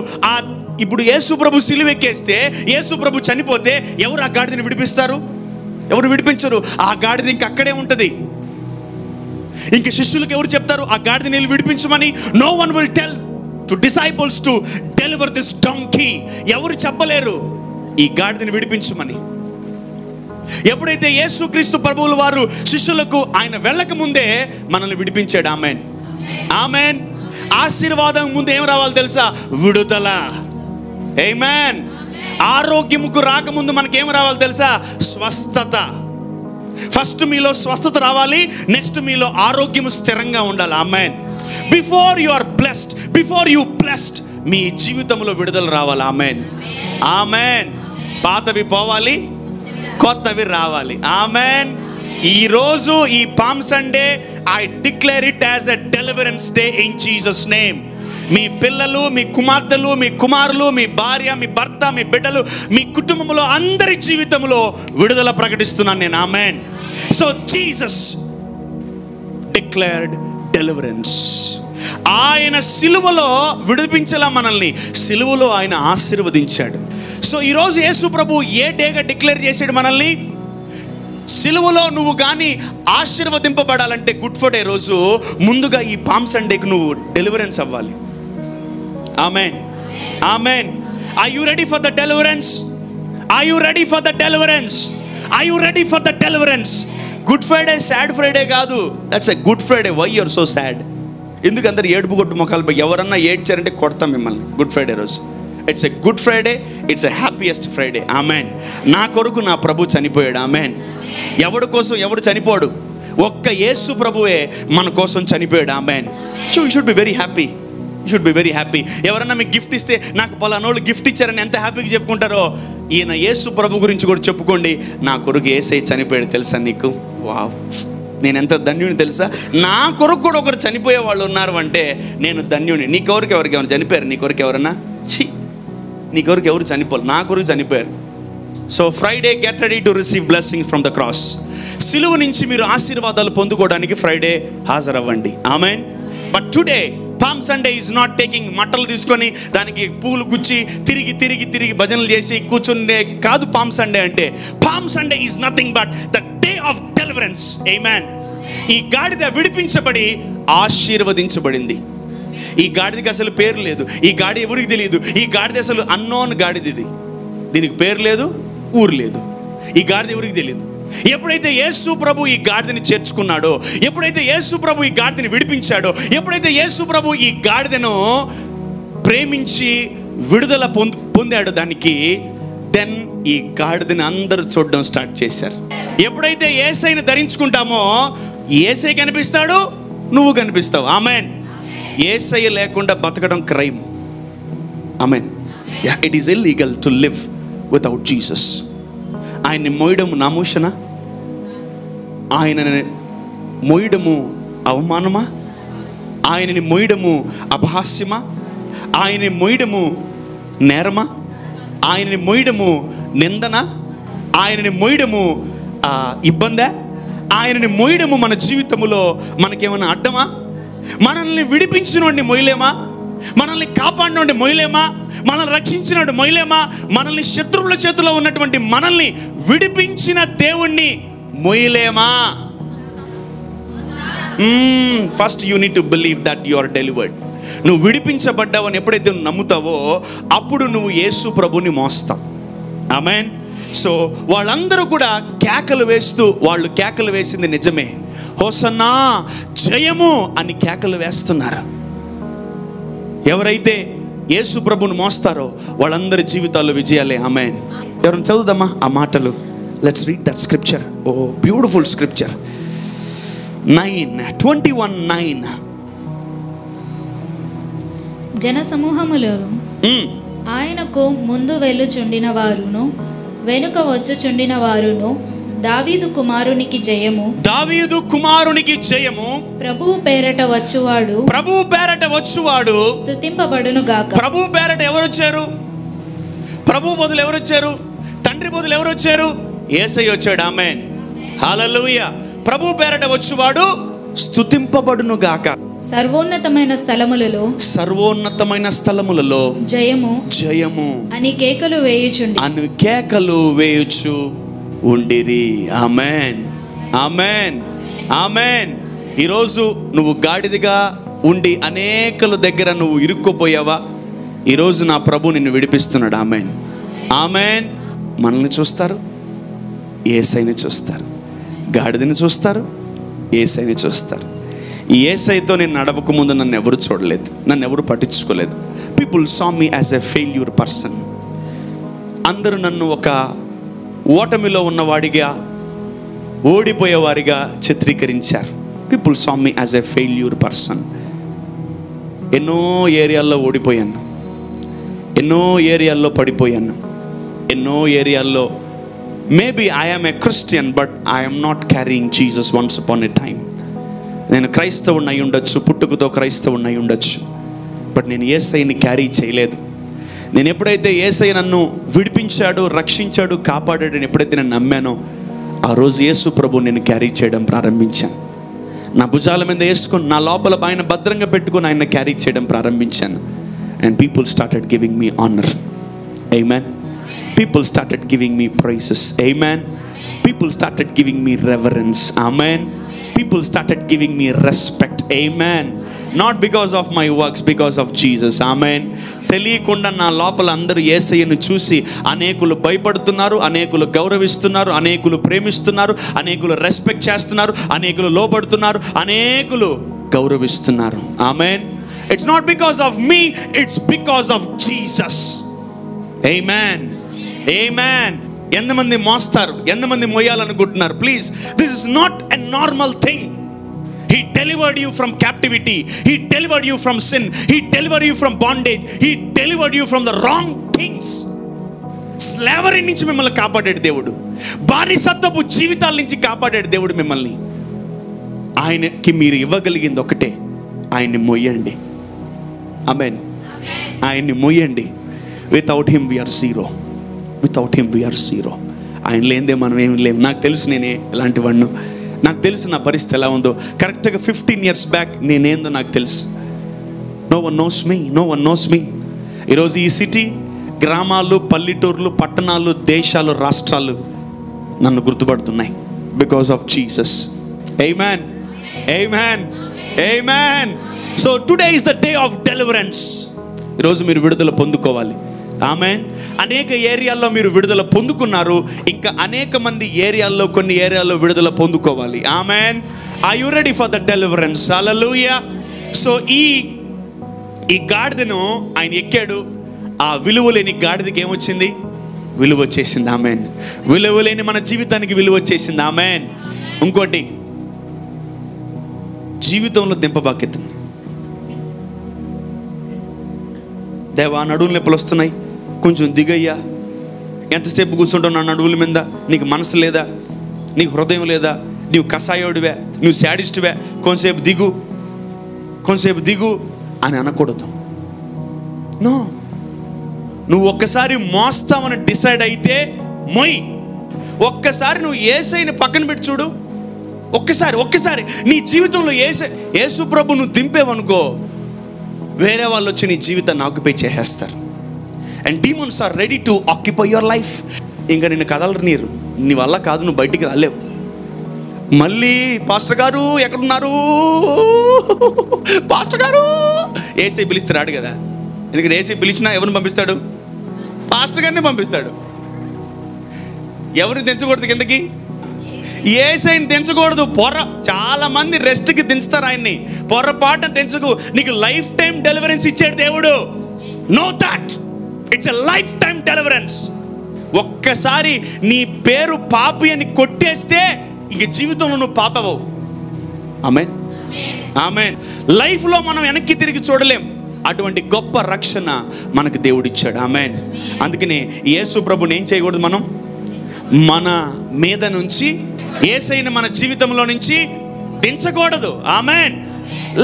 ఇప్పుడు యేసు ప్రభు సిలువెక్కేస్తే, యేసు ప్రభు చనిపోతే ఎవరు ఆ గాడిదని విడిపిస్తారు? ఎవరు విడిపించరు. ఆ గాడిద ఇంక అక్కడే ఉంటుంది. ఇంక శిష్యులకు ఎవరు చెప్తారు ఆ గాడిదని వెళ్ళి విడిపించమని? No one will tell to disciples to deliver this donkey. ఎవరు చెప్పలేరు ఈ గాడిదని విడిపించమని. ఎప్పుడైతే యేసుక్రీస్తు ప్రభువుల వారు శిష్యులకు ఆయన వెళ్ళక ముందే మనల్ని విడిపించాడు. ఆమెన్, ఆమెన్. ఆశీర్వాదం ముందు ఏం రావాలి తెలుసా? విడుదల. ఆమేన్. ఆరోగ్యముకు రాకముందు మనకేం రావాలి తెలుసా? స్వస్థత. ఫస్ట్ మీలో స్వస్థత రావాలి, నెక్స్ట్ మీలో ఆరోగ్యం స్థిరంగా ఉండాలి. ఆమేన్. Before you are blessed, before you blessed, మీ జీవితంలో విడుదల రావాలి. ఆమేన్, ఆమేన్. పాతవి పోవాలి, కొత్తవి రావాలి. ఆమేన్. ఈరోజు ఈ palm Sunday I declare it as a deliverance day in Jesus name. మీ పిల్లలు, మీ కుమార్తెలు, మీ కుమారులు, మీ భార్య, మీ భర్త, మీ బిడ్డలు, మీ కుటుంబంలో అందరి జీవితంలో విడుదల ప్రకటిస్తున్నాను నేను. ఆమేన్. So Jesus declared deliverance. ఆయన సిలువలో విడిపించలా మనల్ని, సిలువలో ఆయన ఆశీర్వదించాడు. సో ఈరోజు యేసు ప్రభు ఏ డేగా డిక్లేర్ చేశాడు మనల్ని? సిలువలో నువ్వు కానీ ఆశీర్వదింపబడాలంటే గుడ్ ఫ్రైడే రోజు ముందుగా ఈ పామ్ సండేకి నువ్వు డెలివరెన్స్ అవ్వాలి. ఆమేన్, ఆమేన్. Are you ready for the deliverance? Are you ready for the deliverance? Are you ready for the deliverance? Good Friday sad Friday కాదు, that's a good Friday. Why you are so sad? ఎందుకు అందరు ఏడుపు కొట్టు ముఖాలు? ఎవరన్నా ఏడ్చారంటే కొడతాం మిమ్మల్ని గుడ్ ఫ్రైడే రోజు. It's a good Friday, it's a happiest Friday. ఆమెన్. నా కొరకు నా ప్రభు చనిపోయాడు. ఆమెన్. ఎవడి కోసం ఎవడు చనిపోడు, ఒక్క యేసు ప్రభువే మన కోసం చనిపోయాడు. Amen. So you should be very happy, you should be very happy. ఎవరన్నా మీకు గిఫ్ట్ ఇస్తే, నాకు పలానోళ్ళు గిఫ్ట్ ఇచ్చారని ఎంత హ్యాపీగా చెప్పుకుంటారో, ఈయన యేసు ప్రభు గురించి కూడా చెప్పుకోండి. నా కొరకు యేసయ్య చనిపోయాడు తెలుసా నీకు? వావ్, నేను ఎంత ధన్యుని తెలుసా? నా కొరకు కూడా ఒకరు చనిపోయే వాళ్ళు ఉన్నారు అంటే నేను ధన్యుని. నీ కొరకు ఎవరికెవరు చనిపోయారు? నీ కొరకు ఎవరన్నా? నీ కొరకు ఎవరు చనిపోరు, నా కొరకు చనిపోయారు. So Friday get ready to receive blessing from the cross. సిలువ నుంచి మీరు ఆశీర్వాదాలు పొందుకోవడానికి ఫ్రైడే హాజరవ్వండి. ఆమెన్. But today palm Sunday is not taking మట్టలు తీసుకొని దానికి పూలు గుచ్చి తిరిగి తిరిగి తిరిగి భజనలు చేసి కూర్చుండే కాదు. పామ్ సండే అంటే, palm Sunday is nothing but the day of deliverance. ఆమేన్. ఈ గాడిద విడిపించబడి ఆశీర్వదించబడింది. ఈ గాడిదకి అసలు పేరు లేదు. ఈ గాడి ఎవరికి తెలియదు. ఈ గాడిద అసలు అన్నోన్ గాడిద. ఇది, దీనికి పేరు లేదు, ఊరు లేదు. ఈ గాడిద ఎవరికి తెలియదు. ఎప్పుడైతే యేసు ప్రభు ఈ గాడిదని చేర్చుకున్నాడో, ఎప్పుడైతే యేసు ప్రభు ఈ గాడిదని విడిపించాడో, ఎప్పుడైతే యేసు ప్రభు ఈ గాడిదను ప్రేమించి విడుదల పొందాడు దానికి, దెన్ ఈ గాడిదని అందరూ చూడడం స్టార్ట్ చేశారు. ఎప్పుడైతే యేసయ్యను ధరించుకుంటామో యేసయ్య కనిపిస్తాడు, నువ్వు కనిపిస్తావు. ఆమెన్. యేసయ్య లేకుండా బతకడం crime. Amen. It is illegal to live without Jesus. ఆయన్ని మోయడం నామూషణ? ఆయనని మోయడము అవమానమా? ఆయనని మోయడము అపహాస్యమా? ఆయనని మోయడము నేరమా? ఆయనని మోయడము నిందన? ఆయనని మోయడము ఇబ్బందా? ఆయనని మోయడము మన జీవితంలో మనకేమైనా అడ్డమా? మనల్ని విడిపించినోడిని మొయ్యలేమా? మనల్ని కాపాడినోడిని మొయ్యలేమా? మనల్ని రక్షించినోడు మొయ్యలేమా? మనల్ని శత్రువుల చేతిలో ఉన్నటువంటి మనల్ని విడిపించిన దేవుణ్ణి మొయ్యలేమా? First you need to believe that you are delivered. నువ్వు విడిపించబడ్డావని ఎప్పుడైతే నువ్వు నమ్ముతావో అప్పుడు నువ్వు యేసు ప్రభుని మోస్తావు. ఆమేన్. సో వాళ్ళందరూ కూడా కేకలు వేస్తూ, వాళ్ళు కేకలు వేసింది నిజమే, హోసన్నా జయము అని కేకలు వేస్తున్నారు. ఎవరైతే యేసు ప్రభుని మోస్తారో వాళ్ళందరి జీవితాల్లో విజయాలే. ఆమేన్. ఎవరైనా చదువుదామా ఆ మాటలు? Let's read that scripture. Oh beautiful scripture. 9:21. జన సమూహములలో ఆయనకు ముందు వెళ్ళుచుండిన వారును వెనుక వచ్చుచుండిన వారును, దావీదు కుమారునికి జయము, దావీదు కుమారునికి జయము, ప్రభువు పేరట వచ్చువాడు, ప్రభువు పేరట వచ్చువాడు స్తుతింపబడును గాక. ప్రభువు పేరట ఎవరు వచ్చారు? ప్రభువు బదులు ఎవరు వచ్చారు? తండ్రి బదులు ఎవరు వచ్చారు? యేసయ్య వచ్చాడు. ఆమేన్. హల్లెలూయా. ప్రభువు పేరట వచ్చువాడు స్తుతింపబడును గాక. సర్వోన్నతమైన స్థలములలో, సర్వోన్నతమైన స్థలములలో జయము జయము అని కేకలు వేయుచు ఉండిరి. ఆమేన్. ఆమేన్. ఆమేన్. ఈరోజు నువ్వు గాడిదగా ఉండి అనేకల దగ్గర నువ్వు ఇరుక్కుపోయావా? ఈరోజు నా ప్రభు నిన్ను విడిపిస్తున్నాడు. ఆమేన్. ఆమేన్. మనల్ని చూస్తారు, యేసయ్యని చూస్తారు. గాడిదని చూస్తారు, యేసయ్యని చూస్తారు. ఈ యేసయ్యతో నేను నడవక ముందు నన్ను ఎవరు చూడలేదు, నన్ను ఎవరు పట్టించుకోలేదు. People saw me as a failure person. అందరూ నన్ను ఒక ఓటమిలో ఉన్నవాడిగా, ఓడిపోయేవారిగా చిత్రీకరించారు. People saw me as a failure person. ఎన్నో ఏరియాల్లో ఓడిపోయాను, ఎన్నో ఏరియాల్లో పడిపోయాను, ఎన్నో ఏరియాల్లో maybe I'm a Christian but I'm not carrying Jesus once upon a time. నేను క్రైస్తవుని అయి ఉండొచ్చు, పుట్టుకతో క్రైస్తవుని అయి ఉండొచ్చు, బట్ నేను యేసయ్యని క్యారీ చేయలేదు. నేను ఎప్పుడైతే యేసయ్య నన్ను విడిపించాడు, రక్షించాడు, కాపాడాడు, ఎప్పుడైతే నేను నమ్మానో ఆ రోజు యేసు ప్రభు నేను క్యారీ చేయడం ప్రారంభించాను. నా భుజాల మీద వేసుకొని, నా లోపల ఆయన భద్రంగా పెట్టుకొని ఆయన క్యారీ చేయడం ప్రారంభించాను. And people started giving me honour. Amen. People started giving me praises. Amen. People started giving me reverence. Amen. People started giving me respect. Amen. Not because of my works, because of Jesus. Amen. తెలియకుండా నా లోపల అందరూ యేసయ్యను చూసి అనేకులు భయపడుతున్నారు, అనేకులు గౌరవిస్తున్నారు, అనేకులు ప్రేమిస్తున్నారు, అనేకులు రెస్పెక్ట్ చేస్తున్నారు, అనేకులు లోబడుతున్నారు, అనేకులు గౌరవిస్తున్నారు. Amen. It's not because of me, it's because of Jesus. Amen. Amen. ఎంతమంది మోస్తారు, ఎంతమంది మోయాలనుకుంటున్నారు? Please, this is not a normal thing. He delivered you from captivity. He delivered you from sin. He delivered you from bondage. He delivered you from the wrong things. Slavery నుంచి మిమ్మల్ని కాపాడాడు దేవుడు. బానిసత్వపు జీవితాల నుంచి కాపాడాడు దేవుడు మిమ్మల్ని. ఆయనకి మీరు ఇవ్వగలిగింది ఒకటే, ఆయన్ని మొయ్యండి. ఆమేన్. ఆయన్ని మొయ్యండి. Without him we are zero. Without him we are zero. ఆయన లేనిదే మనం ఏమి లేము. నాకు తెలుసు నేనే ఎలాంటి వాడినో, నాకు తెలుసు నా పరిస్థితి ఎలా ఉందో. కరెక్ట్గా 15 years బ్యాక్ నేనేందో నాకు తెలుసు. No one knows me, no one knows me. ఈరోజు ఈ సిటీ, గ్రామాలు, పల్లెటూర్లు, పట్టణాలు, దేశాలు, రాష్ట్రాలు నన్ను గుర్తుపడుతున్నాయి బికాస్ ఆఫ్ జీసస్. ఆమేన్. ఆమేన్. ఆమేన్. So today is the day of deliverance. ఈరోజు మీరు విడుదల పొందుకోవాలి. ఆమేన్. అనేక ఏరియాల్లో మీరు విడుదల పొందుకున్నారు, ఇంకా అనేక మంది ఏరియాల్లో, కొన్ని ఏరియాల్లో విడుదల పొందుకోవాలి. ఆమేన్. Are you ready for the deliverance? హల్లెలూయా. సో ఈ గాడిదను ఆయన ఎక్కాడు. ఆ విలువ లేని గాడిదకి ఏమొచ్చింది? విలువ వచ్చేసింది. ఆమెన్. విలువ లేని మన జీవితానికి విలువ వచ్చేసింది. ఆమెన్. ఇంకోటి, జీవితంలో దింపబాకెత్తుంది. దేవా, నడువులు నొప్పులు వస్తున్నాయి, కొంచెం దిగయ్యా. ఎంతసేపు కూర్చుంటావు నా నడువుల మీద? నీకు మనసు లేదా? నీకు హృదయం లేదా? నువ్వు కషాయోడివే, నువ్వు శాడిస్టువే, కొంతసేపు దిగు అని అనకూడదు. నో, నువ్వు ఒక్కసారి మోస్తామని డిసైడ్ అయితే మొయ్. ఒక్కసారి నువ్వు యేసయ్యని పక్కన పెట్టి చూడు. ఒక్కసారి నీ జీవితంలో యేసు ప్రభు నువ్వు దింపేవనుకో, వేరే వాళ్ళు వచ్చి నీ జీవితాన్ని ఆక్యుపై చేసేస్తారు. And demons are ready to occupy your life. ఇంకా నిన్ను కదలరు నీరు, నీ వల్ల కాదు, నువ్వు బయటికి రాలేవు. మళ్ళీ పాస్టర్ గారు ఎక్కడున్నారు, పాస్టర్ గారు ఏసై పిలిస్తే రాడు కదా. ఎందుకంటే ఏసై పిలిచినా ఎవరిని పంపిస్తాడు? పాస్టర్ గారిని పంపిస్తాడు. ఎవరిని దించకూడదు కిందకి? ఏసైని దించకూడదు. చాలా మంది రెస్ట్కి దించుతారు ఆయన్ని. పొరపాటున దించకు. నీకు లైఫ్ టైం డెలివరెన్స్ ఇచ్చాడు దేవుడు. Know that it's a life time deliverance. ఒక్కసారి నీ పేరు పాపి అని కొట్టేస్తే ఇంక జీవితంలో నువ్వు పాపవవు. ఆమేన్, ఆమేన్. లైఫ్లో మనం వెనక్కి తిరిగి చూడలేం. అటువంటి గొప్ప రక్షణ మనకు దేవుడు ఇచ్చాడు. ఆమేన్. అందుకనే యేసు ప్రభుని ఏం చేయకూడదు? మనం మన మీద నుంచి యేసయ్యని మన జీవితంలో నుంచి దించకూడదు. ఆమేన్.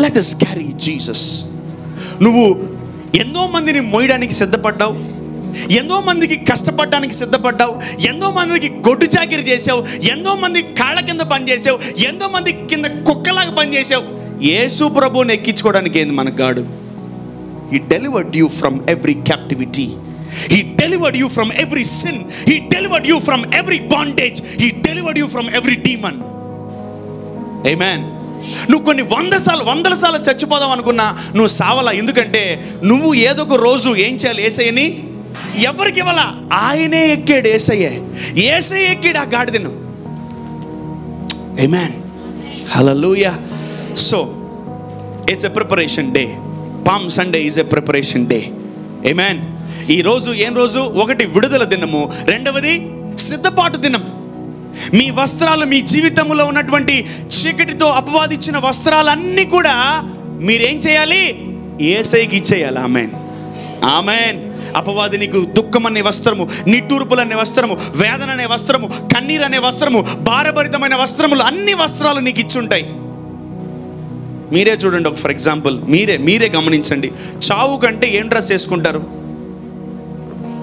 Let us carry Jesus. నువ్వు ఎంతో మందిని మోయడానికి సిద్ధపడ్డావు, ఎంతో మందికి కష్టపడడానికి సిద్ధపడ్డావు, ఎంతో మందికి గొడ్డు చాకిరి చేసావు, ఎంతో మంది కాళ్ళ కింద పని చేసావు, ఎంతో మంది కింద కుక్కలాగా పని చేసావు. యేసు ప్రభువుని ఎక్కించుకోవడానికి ఏంది మనకు గాడు? He delivered you from every captivity. He delivered you from every sin. He delivered you from every bondage. He delivered you from every demon. Amen. నువ్వు కొన్ని వందల సార్లు చచ్చిపోదాం అనుకున్నా నువ్వు సావలా. ఎందుకంటే నువ్వు ఏదో ఒక రోజు ఏం చేయాలి? యేసయ్యని ఎవరికి ఇవ్వాలా? ఆయనే ఎక్కాడు. యేసయ్య ఎక్కాడు ఆ గాడిదను. Amen. Hallelujah. So it's a preparation day. Palm Sunday is a preparation day. Amen. ఈ రోజు ఏం రోజు? ఒకటి విడుదల దినము, రెండవది సిద్ధపాటు దినం. మీ వస్త్రాలు, మీ జీవితంలో ఉన్నటువంటి చీకటితో అపవాదించిన వస్త్రాలన్నీ కూడా మీరేం చేయాలి? యేసయ్యకి ఇచ్చేయాలి. ఆమేన్, ఆమేన్. అపవాది నీకు దుఃఖం అనే వస్త్రము, నిట్టూర్పులు అనే వస్త్రము, వేదన అనే వస్త్రము, కన్నీరు అనే వస్త్రము, భారభరితమైన వస్త్రములు, అన్ని వస్త్రాలు నీకు ఇచ్చుంటాయి. మీరే చూడండి. ఒక ఫర్ ఎగ్జాంపుల్ మీరే గమనించండి. చావు కంటే ఏం డ్రెస్ వేసుకుంటారు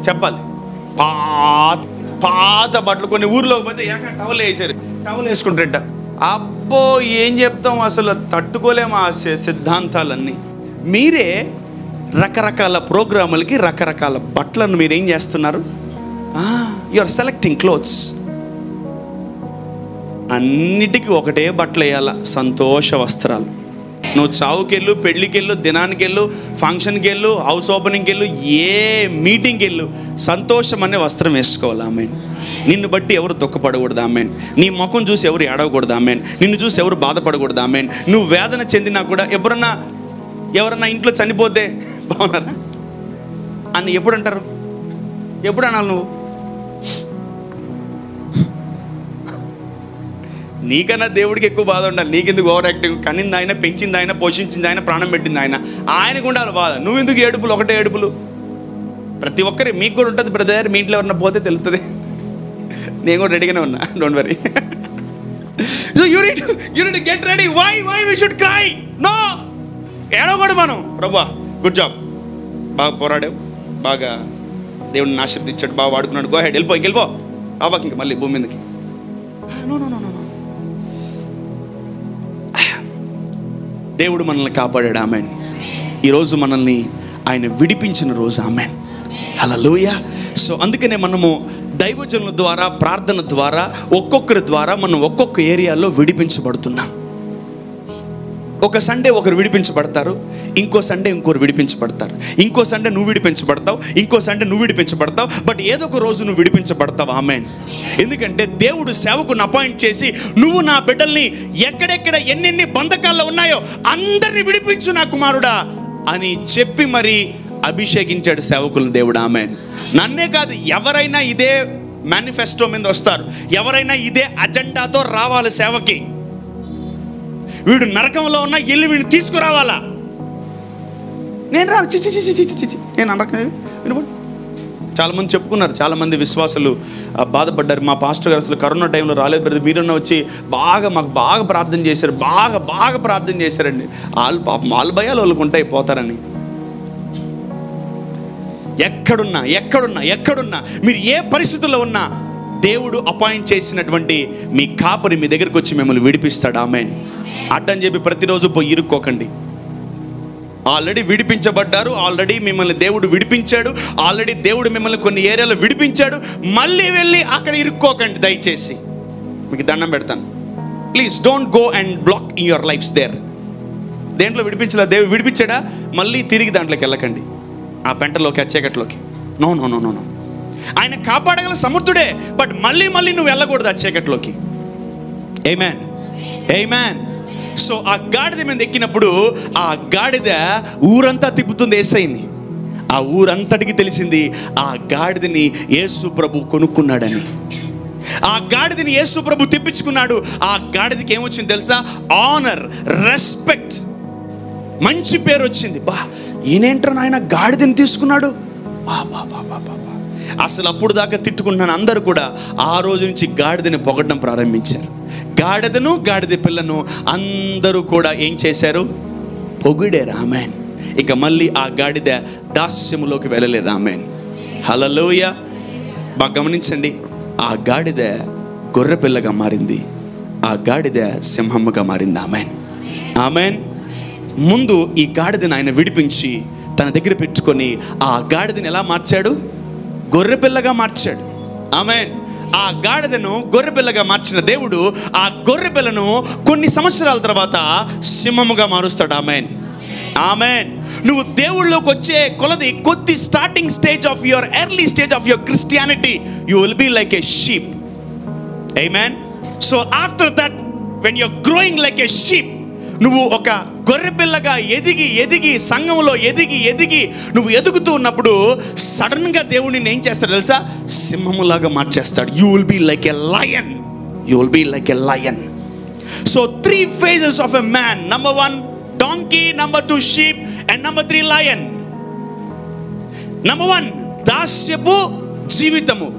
చెప్పాలి? పాత బట్టలు. కొన్ని ఊర్లోకి పోతే టవల్ వేసారు, టవల్ వేసుకుంటారట. అబ్బో ఏం చెప్తాం, అసలు తట్టుకోలేము ఆ సిద్ధాంతాలన్నీ. మీరే రకరకాల ప్రోగ్రాములకి రకరకాల బట్టలను మీరేం చేస్తున్నారు? You are selecting clothes. అన్నిటికీ ఒకటే బట్టలు వేయాల, సంతోష వస్త్రాలు. నువ్వు చావుకెళ్ళు, పెళ్ళికెళ్ళు, దినానికి వెళ్ళు, ఫంక్షన్కి వెళ్ళు, హౌస్ ఓపెనింగ్కి వెళ్ళు, ఏ మీటింగ్కి వెళ్ళు, సంతోషం అనే వస్త్రం వేసుకోవాలి. ఆమేన్. నిన్ను బట్టి ఎవరు దుఃఖపడకూడదు. ఆమేన్. నీ ముఖం చూసి ఎవరు ఏడవకూడదు. ఆమేన్. నిన్ను చూసి ఎవరు బాధపడకూడదు. ఆమేన్. నువ్వు వేదన చెందినా కూడా ఎవరన్నా ఇంట్లో చనిపోతే బాగున్నారా అని ఎప్పుడు అంటారు? ఎప్పుడు అనాలి? నువ్వు నీకన్నా దేవుడికి ఎక్కువ బాధ ఉండాలి. నీకెందుకు ఓవర్ యాక్టింగ్? కనింది ఆయన, పెంచింది ఆయన, పోషించింది ఆయన, ప్రాణం పెట్టింది ఆయన, ఆయనకు ఉండాలి బాధ. నువ్వెందుకు ఏడుపులు? ఒకటే ఏడుపులు. ప్రతి ఒక్కరి మీకు కూడా ఉంటుంది బ్రదర్. మీ ఇంట్లో ఎవరన్నా పోతే తెలుస్తుంది. నేను కూడా రెడీగానే ఉన్నా, don't worry. So you need to get ready. Why we should cry? No, ఏడవకూడదు మనం. ప్రభా గుడ్ జాబ్, బాగా పోరాడావు, బాగా దేవుడిని ఆశీర్వదించాడు, బాగా వాడుకున్నాడు, గో హెడ్, వెళ్ళిపో రాబాకి ఇంక మళ్ళీ భూమి మీదకి. నో. దేవుడు మనల్ని కాపాడాడు. ఆమేన్. ఈరోజు మనల్ని ఆయన విడిపించిన రోజు. ఆమేన్. హల్లెలూయా. సో అందుకనే మనము దైవజనుల ద్వారా, ప్రార్థన ద్వారా, ఒక్కొక్కరి ద్వారా మనం ఒక్కొక్క ఏరియాలో విడిపించబడుతున్నాం. ఒక సండే ఒకరు విడిపించబడతారు, ఇంకో సండే ఇంకోరు విడిపించబడతారు, ఇంకో సండే నువ్వు విడిపించబడతావు, ఇంకో సండే నువ్వు విడిపించబడతావు. బట్ ఏదో ఒక రోజు నువ్వు విడిపించబడతావు. ఆమేన్. ఎందుకంటే దేవుడు సేవకుని అపాయింట్ చేసి, నువ్వు నా బిడ్డల్ని ఎక్కడెక్కడ ఎన్నెన్ని బంధకాల్లో ఉన్నాయో అందరిని విడిపించు నా కుమారుడా అని చెప్పి మరి అభిషేకించాడు సేవకులను దేవుడు. ఆమేన్. నన్నే కాదు, ఎవరైనా ఇదే మేనిఫెస్టో మీద వస్తారు, ఎవరైనా ఇదే అజెండాతో రావాలి సేవకి. వీడు నరకంలో ఉన్న ఇల్లు వీడిని తీసుకురావాలా. నేను రా చిచి నేను నరకం. చాలామంది చెప్పుకున్నారు, చాలామంది విశ్వాసులు బాధపడ్డారు. మా పాస్టర్ గారు అసలు కరోనా టైంలో రాలేదు బ్రదర్, మీరున్న వచ్చి మాకు బాగా ప్రార్థన చేశారు, బాగా ప్రార్థన చేశారండి. వాళ్ళ భయాలు వాళ్ళకు ఉంటాయి, పోతారని. ఎక్కడున్నా మీరు ఏ పరిస్థితుల్లో ఉన్నా దేవుడు అపాయింట్ చేసినటువంటి మీ కాపరి మీ దగ్గరికి వచ్చి మిమ్మల్ని విడిపిస్తాడు. ఆమేన్. అట్టని చెప్పి ప్రతిరోజు పోయి ఇరుక్కోకండి. ఆల్రెడీ విడిపించబడ్డారు, ఆల్రెడీ మిమ్మల్ని దేవుడు విడిపించాడు, ఆల్రెడీ దేవుడు మిమ్మల్ని కొన్ని ఏరియాలో విడిపించాడు. మళ్ళీ వెళ్ళి అక్కడ ఇరుక్కోకండి దయచేసి, మీకు దండం పెడతాను. Please don't go and block in your lives there. దేంట్లో విడిపించలే, దేవుడు విడిపించాడా, మళ్ళీ తిరిగి దాంట్లోకి వెళ్ళకండి, ఆ పెంటలోకి, ఆ చీకట్లోకి. నో. ఆయన కాపాడగల సమర్థుడే, బట్ మళ్ళీ నువ్వు వెళ్ళకూడదు ఆ చీకట్లోకి. ఆమేన్. సో ఆ గాడిద మీద ఎక్కినప్పుడు ఆ గాడిద ఊరంతా తిప్పుతుంది యేసయ్యని. ఆ ఊరంతటికి తెలిసింది ఆ గాడిదని యేసు ప్రభు కొనుక్కున్నాడని. ఆ గాడిదని యేసు ప్రభు తెప్పించుకున్నాడు. ఆ గాడిదకి ఏమొచ్చింది తెలుసా? ఆనర్, రెస్పెక్ట్, మంచి పేరు వచ్చింది. ఈయనేంట్రా నాయన గాడిదని తీసుకున్నాడు. అసలు అప్పుడు దాకా తిట్టుకుంటున్నాను అందరూ కూడా ఆ రోజు నుంచి గాడిదని పొగడడం ప్రారంభించారు. గాడిదను, గాడిద పిల్లను అందరూ కూడా ఏం చేశారు? పొగిడారు. ఆమేన్. ఇక మళ్ళీ ఆ గాడిద దాస్యములోకి వెళ్ళలేదు. ఆమేన్. హల్లెలూయా. బాగా గమనించండి, ఆ గాడిద గొర్రె పిల్లగా మారింది, ఆ గాడిద సింహముగా మారింది. ఆమేన్. ముందు ఈ గాడిదని ఆయన విడిపించి తన దగ్గర పెట్టుకొని ఆ గాడిదని ఎలా మార్చాడు? గొర్రెపిల్లగా మార్చాడు. ఆమేన్. ఆ గాడిదను గొర్రెపిల్లగా మార్చిన దేవుడు ఆ గొర్రెపిల్లను కొన్ని సంవత్సరాల తర్వాత సింహముగా మారుస్తాడు. ఆమేన్. నువ్వు దేవుళ్ళలోకి వచ్చే కొద్ది starting stage of your early stage of your Christianity, you will be like a sheep. Amen. So after that when you're growing like a sheep, నువ్వు ఒక గొర్రెపిల్లగా ఎదిగి సంఘంలో ఎదిగి నువ్వు ఎదుగుతూ ఉన్నప్పుడు సడన్గా దేవుడు నిన్ను ఏం చేస్తాడు తెలుసా? సింహములాగా మార్చేస్తాడు. You will be like a lion. So 3 phases of a man. Number 1 donkey, number 2 sheep, and number 3 lion. Number 1 దాస్యపు జీవితము,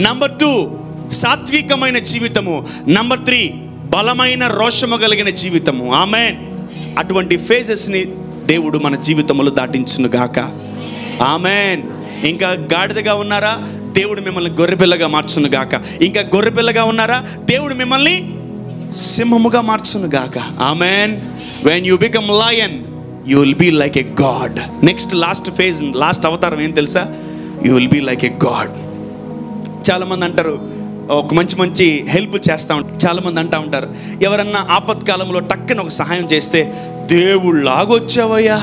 number 2 సాత్వికమైన జీవితము, number 3 బలమైన రోషము కలిగిన జీవితము. ఆమేన్. అటువంటి ఫేజెస్ని దేవుడు మన జీవితంలో దాటించును గాక. ఆమేన్. ఇంకా గాడిదగా ఉన్నారా? దేవుడు మిమ్మల్ని గొర్రెపిల్లగా మార్చును గాక. ఇంకా గొర్రెపిల్లగా ఉన్నారా? దేవుడు మిమ్మల్ని సింహముగా మార్చును గాక. ఆమేన్. When you become lion, you will be like a god. Next last phase, last అవతారం ఏం తెలుసా? You will be like a god. చాలామంది అంటారు, ఒక మంచి హెల్ప్ చేస్తూ ఉంటారు. చాలామంది అంటూ ఉంటారు, ఎవరన్నా ఆపత్కాలంలో టక్కన ఒక సహాయం చేస్తే, దేవుడు లాగొచ్చావయ్యా,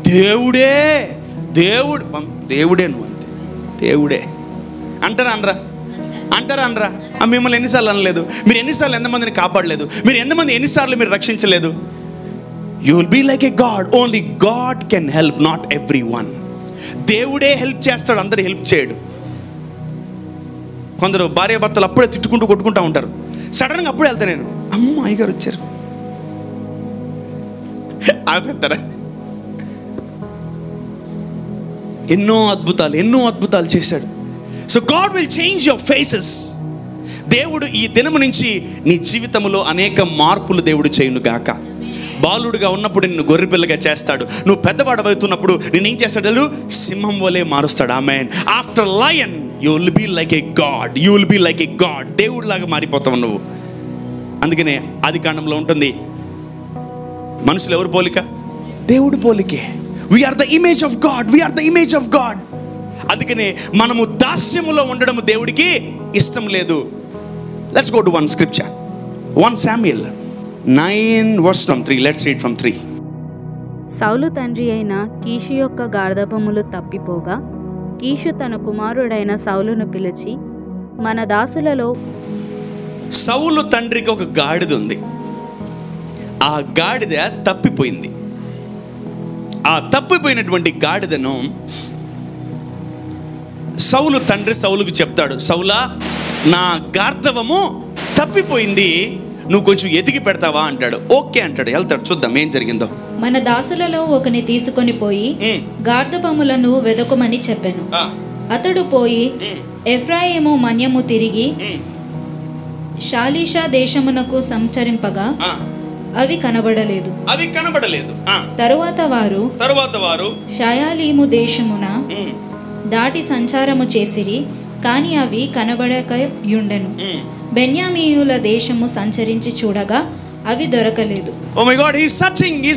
దేవుడే నువ్వు, అంతే, దేవుడే అంటారా అనరా? మిమ్మల్ని ఎన్నిసార్లు అనలేదు? మీరు ఎన్నిసార్లు ఎంతమందిని కాపాడలేదు? మీరు ఎన్నిసార్లు మీరు రక్షించలేదు? You will be like a god. Only God can help, not every one. దేవుడే హెల్ప్ చేస్తాడు, అందరు హెల్ప్ చేయడు. కొందరు భార్య భర్తలు అప్పుడే తిట్టుకుంటూ కొట్టుకుంటూ ఉంటారు. సడన్గా అప్పుడే వెళ్తా నేను, అమ్మ అయ్యగారు వచ్చారు, ఆపేస్తారా? ఎన్నో అద్భుతాలు చేశాడు. So God will change your faces. దేవుడు ఈ దినము నుంచి నీ జీవితంలో అనేక మార్పులు దేవుడు చేయును గాక. బాలుడుగా ఉన్నప్పుడు నిన్ను గొర్రెపిల్లగా చేస్తాడు. నువ్వు పెద్దవాడవుతున్నప్పుడు నిన్ను ఏం చేస్తాడు? సింహం వలె మారుస్తాడు. ఆమేన్. After lion you will be like a god. దేవుడిలాగా మారిపోతావు నువ్వు. అందుకనే ఆదికాండంలో ఉంటుంది, మనుషులు ఎవరు పోలిక? దేవుడి పోలికే. We are the image of God. అందుకనే మనము దాస్యములో ఉండడం దేవుడికి ఇష్టం లేదు. Let's go to one scripture, 1 Samuel 9 verse 3. Let's read from 3. సౌలు తండ్రి అయిన కీషు యొక్క గార్ధపములు తప్పిపోగా కీషు తన కుమారుడైన సౌలును పిలిచి, మన దాసులలో సౌలు తండ్రికి ఒక గాడిద ఉంది. ఆ గాడిద తప్పిపోయింది. ఆ తప్పిపోయినటువంటి గాడిదను సౌలు తండ్రి సౌలుకు చెప్తాడు, సౌలా నా గార్ధవము తప్పిపోయింది, నువ్వు కొంచెం ఎదిగి పెడతావా అంటాడు. ఓకే అంటాడు, వెళ్తాడు. చూద్దాం ఏం జరిగిందో. మన దాసులలో ఒకని తీసుకొని పోయి గార్ధపములను వెదకమని చెప్పాను. అతడు పోయి ఎఫ్రాయిము మన్యము తిరిగి షాలీషా దేశమునకు సంచరింపగా అవి కనబడలేదు. తరువాత వారు షయాలీము దేశమున దాటి సంచారము చేసిరి, కాని అవి కనబడకయుండెను. బెన్యామీయుల దేశము సంచరించి చూడగా అవి దొరకలేదు. Oh my God, he's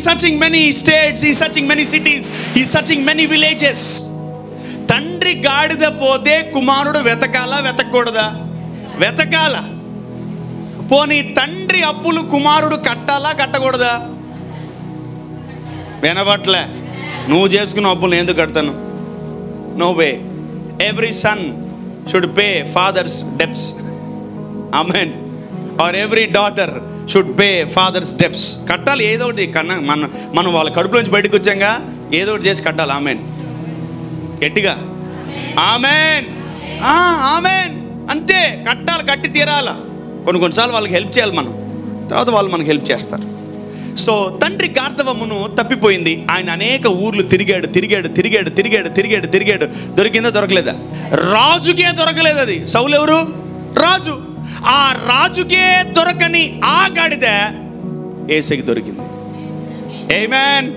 searching many states, he's searching many cities, he's searching many villages. తండ్రి గాడిద పోతే కుమారుడు వెతకూడదా? వెతకాల. పోనీ తండ్రి అప్పులు కుమారుడు కట్టకూడదా? వినబట్లే. నువ్వు చేసుకున్న అప్పులు నేను ఎందుకు కడతాను? No way. Every son should pay father's debts. Amen. Or every daughter should pay father's debts. కట్టాలి ఏదో ఒకటి. మనం వాళ్ళ కడుపులోంచి బయటకు వచ్చాక ఏదో ఒకటి చేసి కట్టాలి. ఆమెన్. గట్టిగా ఆమెన్. ఆమెన్. అంతే, కట్టాలి, కట్టి తీరాల. కొన్నిసార్లు వాళ్ళకి హెల్ప్ చేయాలి మనం, తర్వాత వాళ్ళు మనకు హెల్ప్ చేస్తారు. సో తండ్రి గార్ధవమును తప్పిపోయింది. ఆయన అనేక ఊర్లు తిరిగాడు. దొరికిందా? దొరకలేదా? రాజుకే దొరకలేదు. అది సౌలు ఎవరు? రాజు. ఆ రాజుకే దొరకని ఆ గాడిద యేసుకి దొరికింది. ఆమేన్,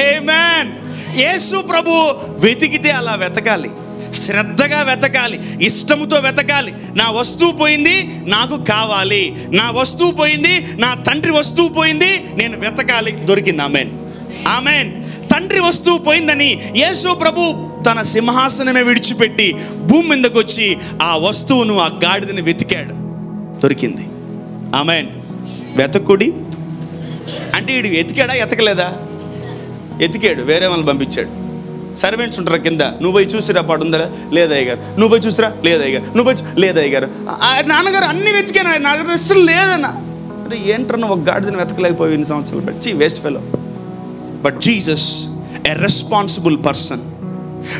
ఆమేన్. యేసు ప్రభు వెతికితే అలా వెతకాలి, శ్రద్ధగా వెతకాలి, ఇష్టముతో వెతకాలి. నా వస్తువు పోయింది, నాకు కావాలి. నా వస్తువు పోయింది, నా తండ్రి వస్తువు పోయింది, నేను వెతకాలి. దొరికింది. ఆమేన్, ఆమేన్. తండ్రి వస్తువు పోయిందని యేసు ప్రభు తన సింహాసనమే విడిచిపెట్టి భూమి మీదకి వచ్చి ఆ వస్తువును, ఆ గాడిదని వెతికాడు. దొరికింది. ఆమేన్. వెతకుడి అంటే వీడు ఎతికాడా? ఎతకలేదా? ఎతికాడు. వేరే వాళ్ళని పంపించాడు. సర్వెంట్స్ ఉంటారు కింద, నువ్వు పోయి చూసిరా పాడుందా? లేదయ్య గారు. నువ్వు పోయి చూసిరా? లేదయ్య గారు. నువ్వు పోయి లేదయ్య గారు. నాన్నగారు అన్ని వెతికాను, నాన్నగారు అసలు లేదన్నా. అరే ఏంటన్నా, ఒక గాడిదని వెతకలేకపోయి ఇన్ని సంవత్సరాలు పెట్టి, waste fellow. But Jesus a responsible person.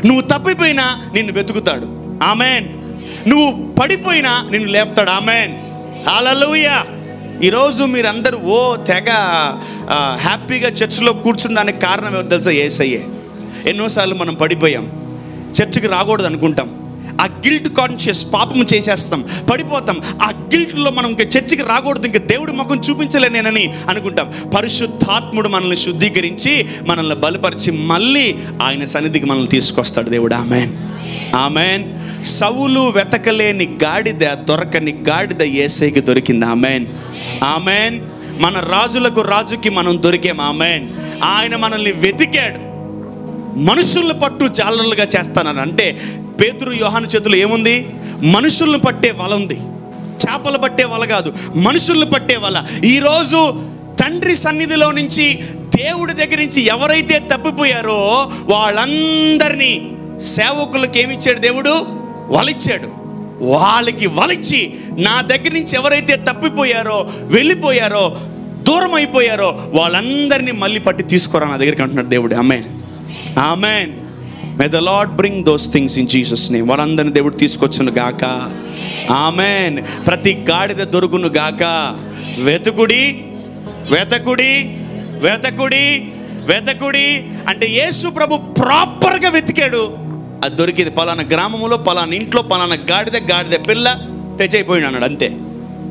నువ్వు తప్పిపోయినా నిన్ను వెతుకుతాడు. ఆమెన్. నువ్వు పడిపోయినా నిన్ను లేపుతాడు. ఆమెన్. హల్లెలూయా. ఈరోజు మీరందరూ తెగ హ్యాపీగా చర్చిలో కూర్చుందానికి కారణం ఎవరు తెలుసా? యేసయ్యే. ఎన్నోసార్లు మనం పడిపోయాం, చర్చికి రాకూడదు అనుకుంటాం, ఆ గిల్ట్ కాన్షియస్ పాపం చేసేస్తాం, పడిపోతాం. ఆ గిల్ట్లో మనం ఇంకా చర్చికి రాకూడదు, ఇంకా దేవుడి ముఖం చూపించలేనేనని అనుకుంటాం. పరిశుద్ధాత్ముడు మనల్ని శుద్ధీకరించి మనల్ని బలపరిచి మళ్ళీ ఆయన సన్నిధికి మనల్ని తీసుకొస్తాడు దేవుడు. Amen, amen. సౌలు వెతకలేని గాడిద, దొరకని గాడిద యేసయ్యకి దొరికింది. Amen, amen. మన రాజుకి మనం దొరికాం. ఆమెన్. ఆయన మనల్ని వెతికాడు. మనుషుల్ని పట్టు జాలరులుగా చేస్తానని అంటే పేతురు యోహాను చేతులు ఏముంది? మనుషుల్ని పట్టే వల ఉంది. చేపలు పట్టే వల కాదు, మనుషుల్ని పట్టే వల. ఈరోజు తండ్రి సన్నిధిలో నుంచి, దేవుడి దగ్గర నుంచి ఎవరైతే తప్పిపోయారో వాళ్ళందరినీ సేవకులకు ఏమిచ్చాడు దేవుడు? వలిచ్చాడు. వాళ్ళకి వలిచ్చి నా దగ్గర నుంచి ఎవరైతే తప్పిపోయారో, వెళ్ళిపోయారో, దూరం అయిపోయారో వాళ్ళందరినీ మళ్ళీ పట్టి తీసుకురా నా దగ్గరికి అంటున్నాడు దేవుడు. ఆమేన్, ఆమేన్. May the Lord bring those things in Jesus name. వాళ్ళందరినీ దేవుడు తీసుకొచ్చును గాక. ఆమేన్. ప్రతి గాడిద దొరుకును గాక. వెతుకుడి, వెతకుడి, వెతకుడి, వెతకుడి అంటే యేసు ప్రభు ప్రాపర్గా వెతికాడు. అది దొరికింది. పలానా గ్రామంలో, పలానా ఇంట్లో, పలానా గాడిద పిల్ల తెచ్చైపోయినా అన్నాడు. అంతే,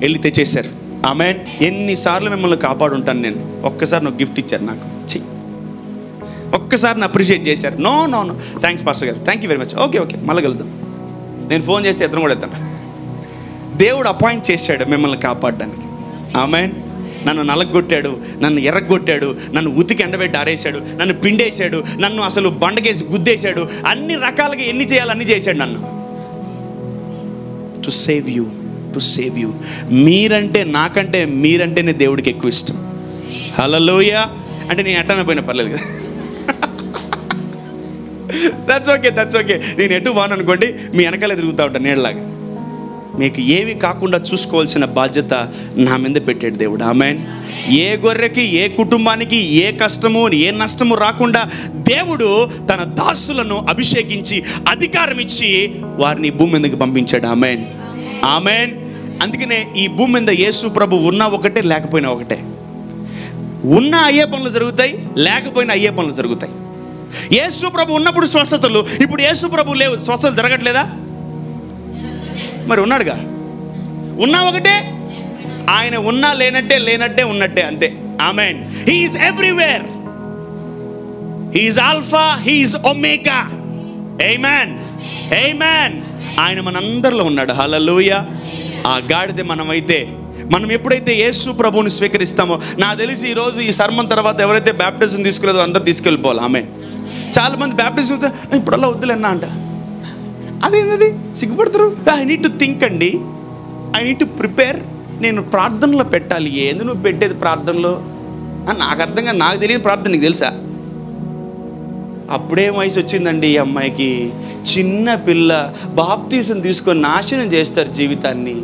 వెళ్ళి తెచ్చేశారు. ఆమేన్. ఎన్నిసార్లు మిమ్మల్ని కాపాడుంటాను నేను. ఒక్కసారి నువ్వు గిఫ్ట్ ఇచ్చారు నాకు, ఒక్కసారి అప్రిషియేట్ చేశారు. నో థ్యాంక్స్ పాస్టర్ గారు, thank you very much. Okay మళ్ళీ కలుద్దాం. నేను ఫోన్ చేస్తే ఎత్తను కూడా ఎత్తాను. దేవుడు అపాయింట్ చేశాడు మిమ్మల్ని కాపాడడానికి. ఆమేన్. నన్ను నలగొట్టాడు, నన్ను ఎర్రగొట్టాడు, నన్ను ఉతికి ఎండబెట్టి ఆరేశాడు, నన్ను పిండేశాడు, నన్ను అసలు బండకేసి గుద్దేశాడు. అన్ని రకాలుగా ఎన్ని చేయాలి అన్ని చేశాడు నన్ను. To save you. మీరంటే, నాకంటే మీరంటేనే దేవుడికి ఎక్కువ ఇష్టం. హల్లెలూయా. అంటే నేను ఎట్టన పోయినా పర్లేదు కదా. That's okay. నేను ఎటు బాను అనుకోండి, మీ వెనకాలే తిరుగుతూ ఉంటాను నీడలాగా. మీకు ఏవి కాకుండా చూసుకోవాల్సిన బాధ్యత నా మీద పెట్టాడు దేవుడు. ఆమేన్. ఏ గొర్రెకి, ఏ కుటుంబానికి ఏ కష్టము, ఏ నష్టము రాకుండా దేవుడు తన దాసులను అభిషేకించి అధికారం ఇచ్చి వారిని భూమి మీదకి పంపించాడు. ఆమేన్, ఆమేన్. అందుకనే ఈ భూమి మీద యేసు ప్రభు ఉన్నా ఒకటే, లేకపోయినా ఒకటే. ఉన్న అయ్యే పనులు జరుగుతాయి, లేకపోయినా అయ్యే పనులు జరుగుతాయి. యేసు ప్రభు ఉన్నప్పుడు స్వస్థతలు, ఇప్పుడు యేసు ప్రభు లేవు, స్వస్థతలు జరగట్లేదా? మరి ఉన్నాడుగా. ఉన్నా ఒకటే, ఆయన ఉన్నా లేనట్టే, లేనట్టే ఉన్నట్టే, అంతే. ఆమేన్. He is everywhere. He is Alpha, he is Omega. ఆమేన్, ఆమేన్. ఆయన మనందరిలో ఉన్నాడు. హల్లెలూయా. ఆ గాడిద మనమైతే, మనం ఎప్పుడైతే యేసు ప్రభువుని స్వీకరిస్తామో, నాకు తెలిసి ఈరోజు ఈ సర్మన్ తర్వాత ఎవరైతే బ్యాప్టిజం తీసుకెళ్ళదో అందరూ తీసుకెళ్ళిపోవాలి. ఆమేన్. చాలామంది బ్యాప్టిజం ఇప్పుడల్లా వద్దులేనా అంట. అదేంటది సిగ్గుపడతారు. ఐ నీడ్ టు థింక్ అండి, ఐ నీడ్ టు ప్రిపేర్. నేను ప్రార్థనలో పెట్టాలి. ఏంది నువ్వు పెట్టేది ప్రార్థనలో? నాకు అర్థంగా, నాకు తెలియని ప్రార్థన నీకు తెలుసా? అప్పుడే వయసు వచ్చిందండి ఈ అమ్మాయికి. చిన్న పిల్ల బాప్తీసం తీసుకొని నాశనం చేస్తారు జీవితాన్ని.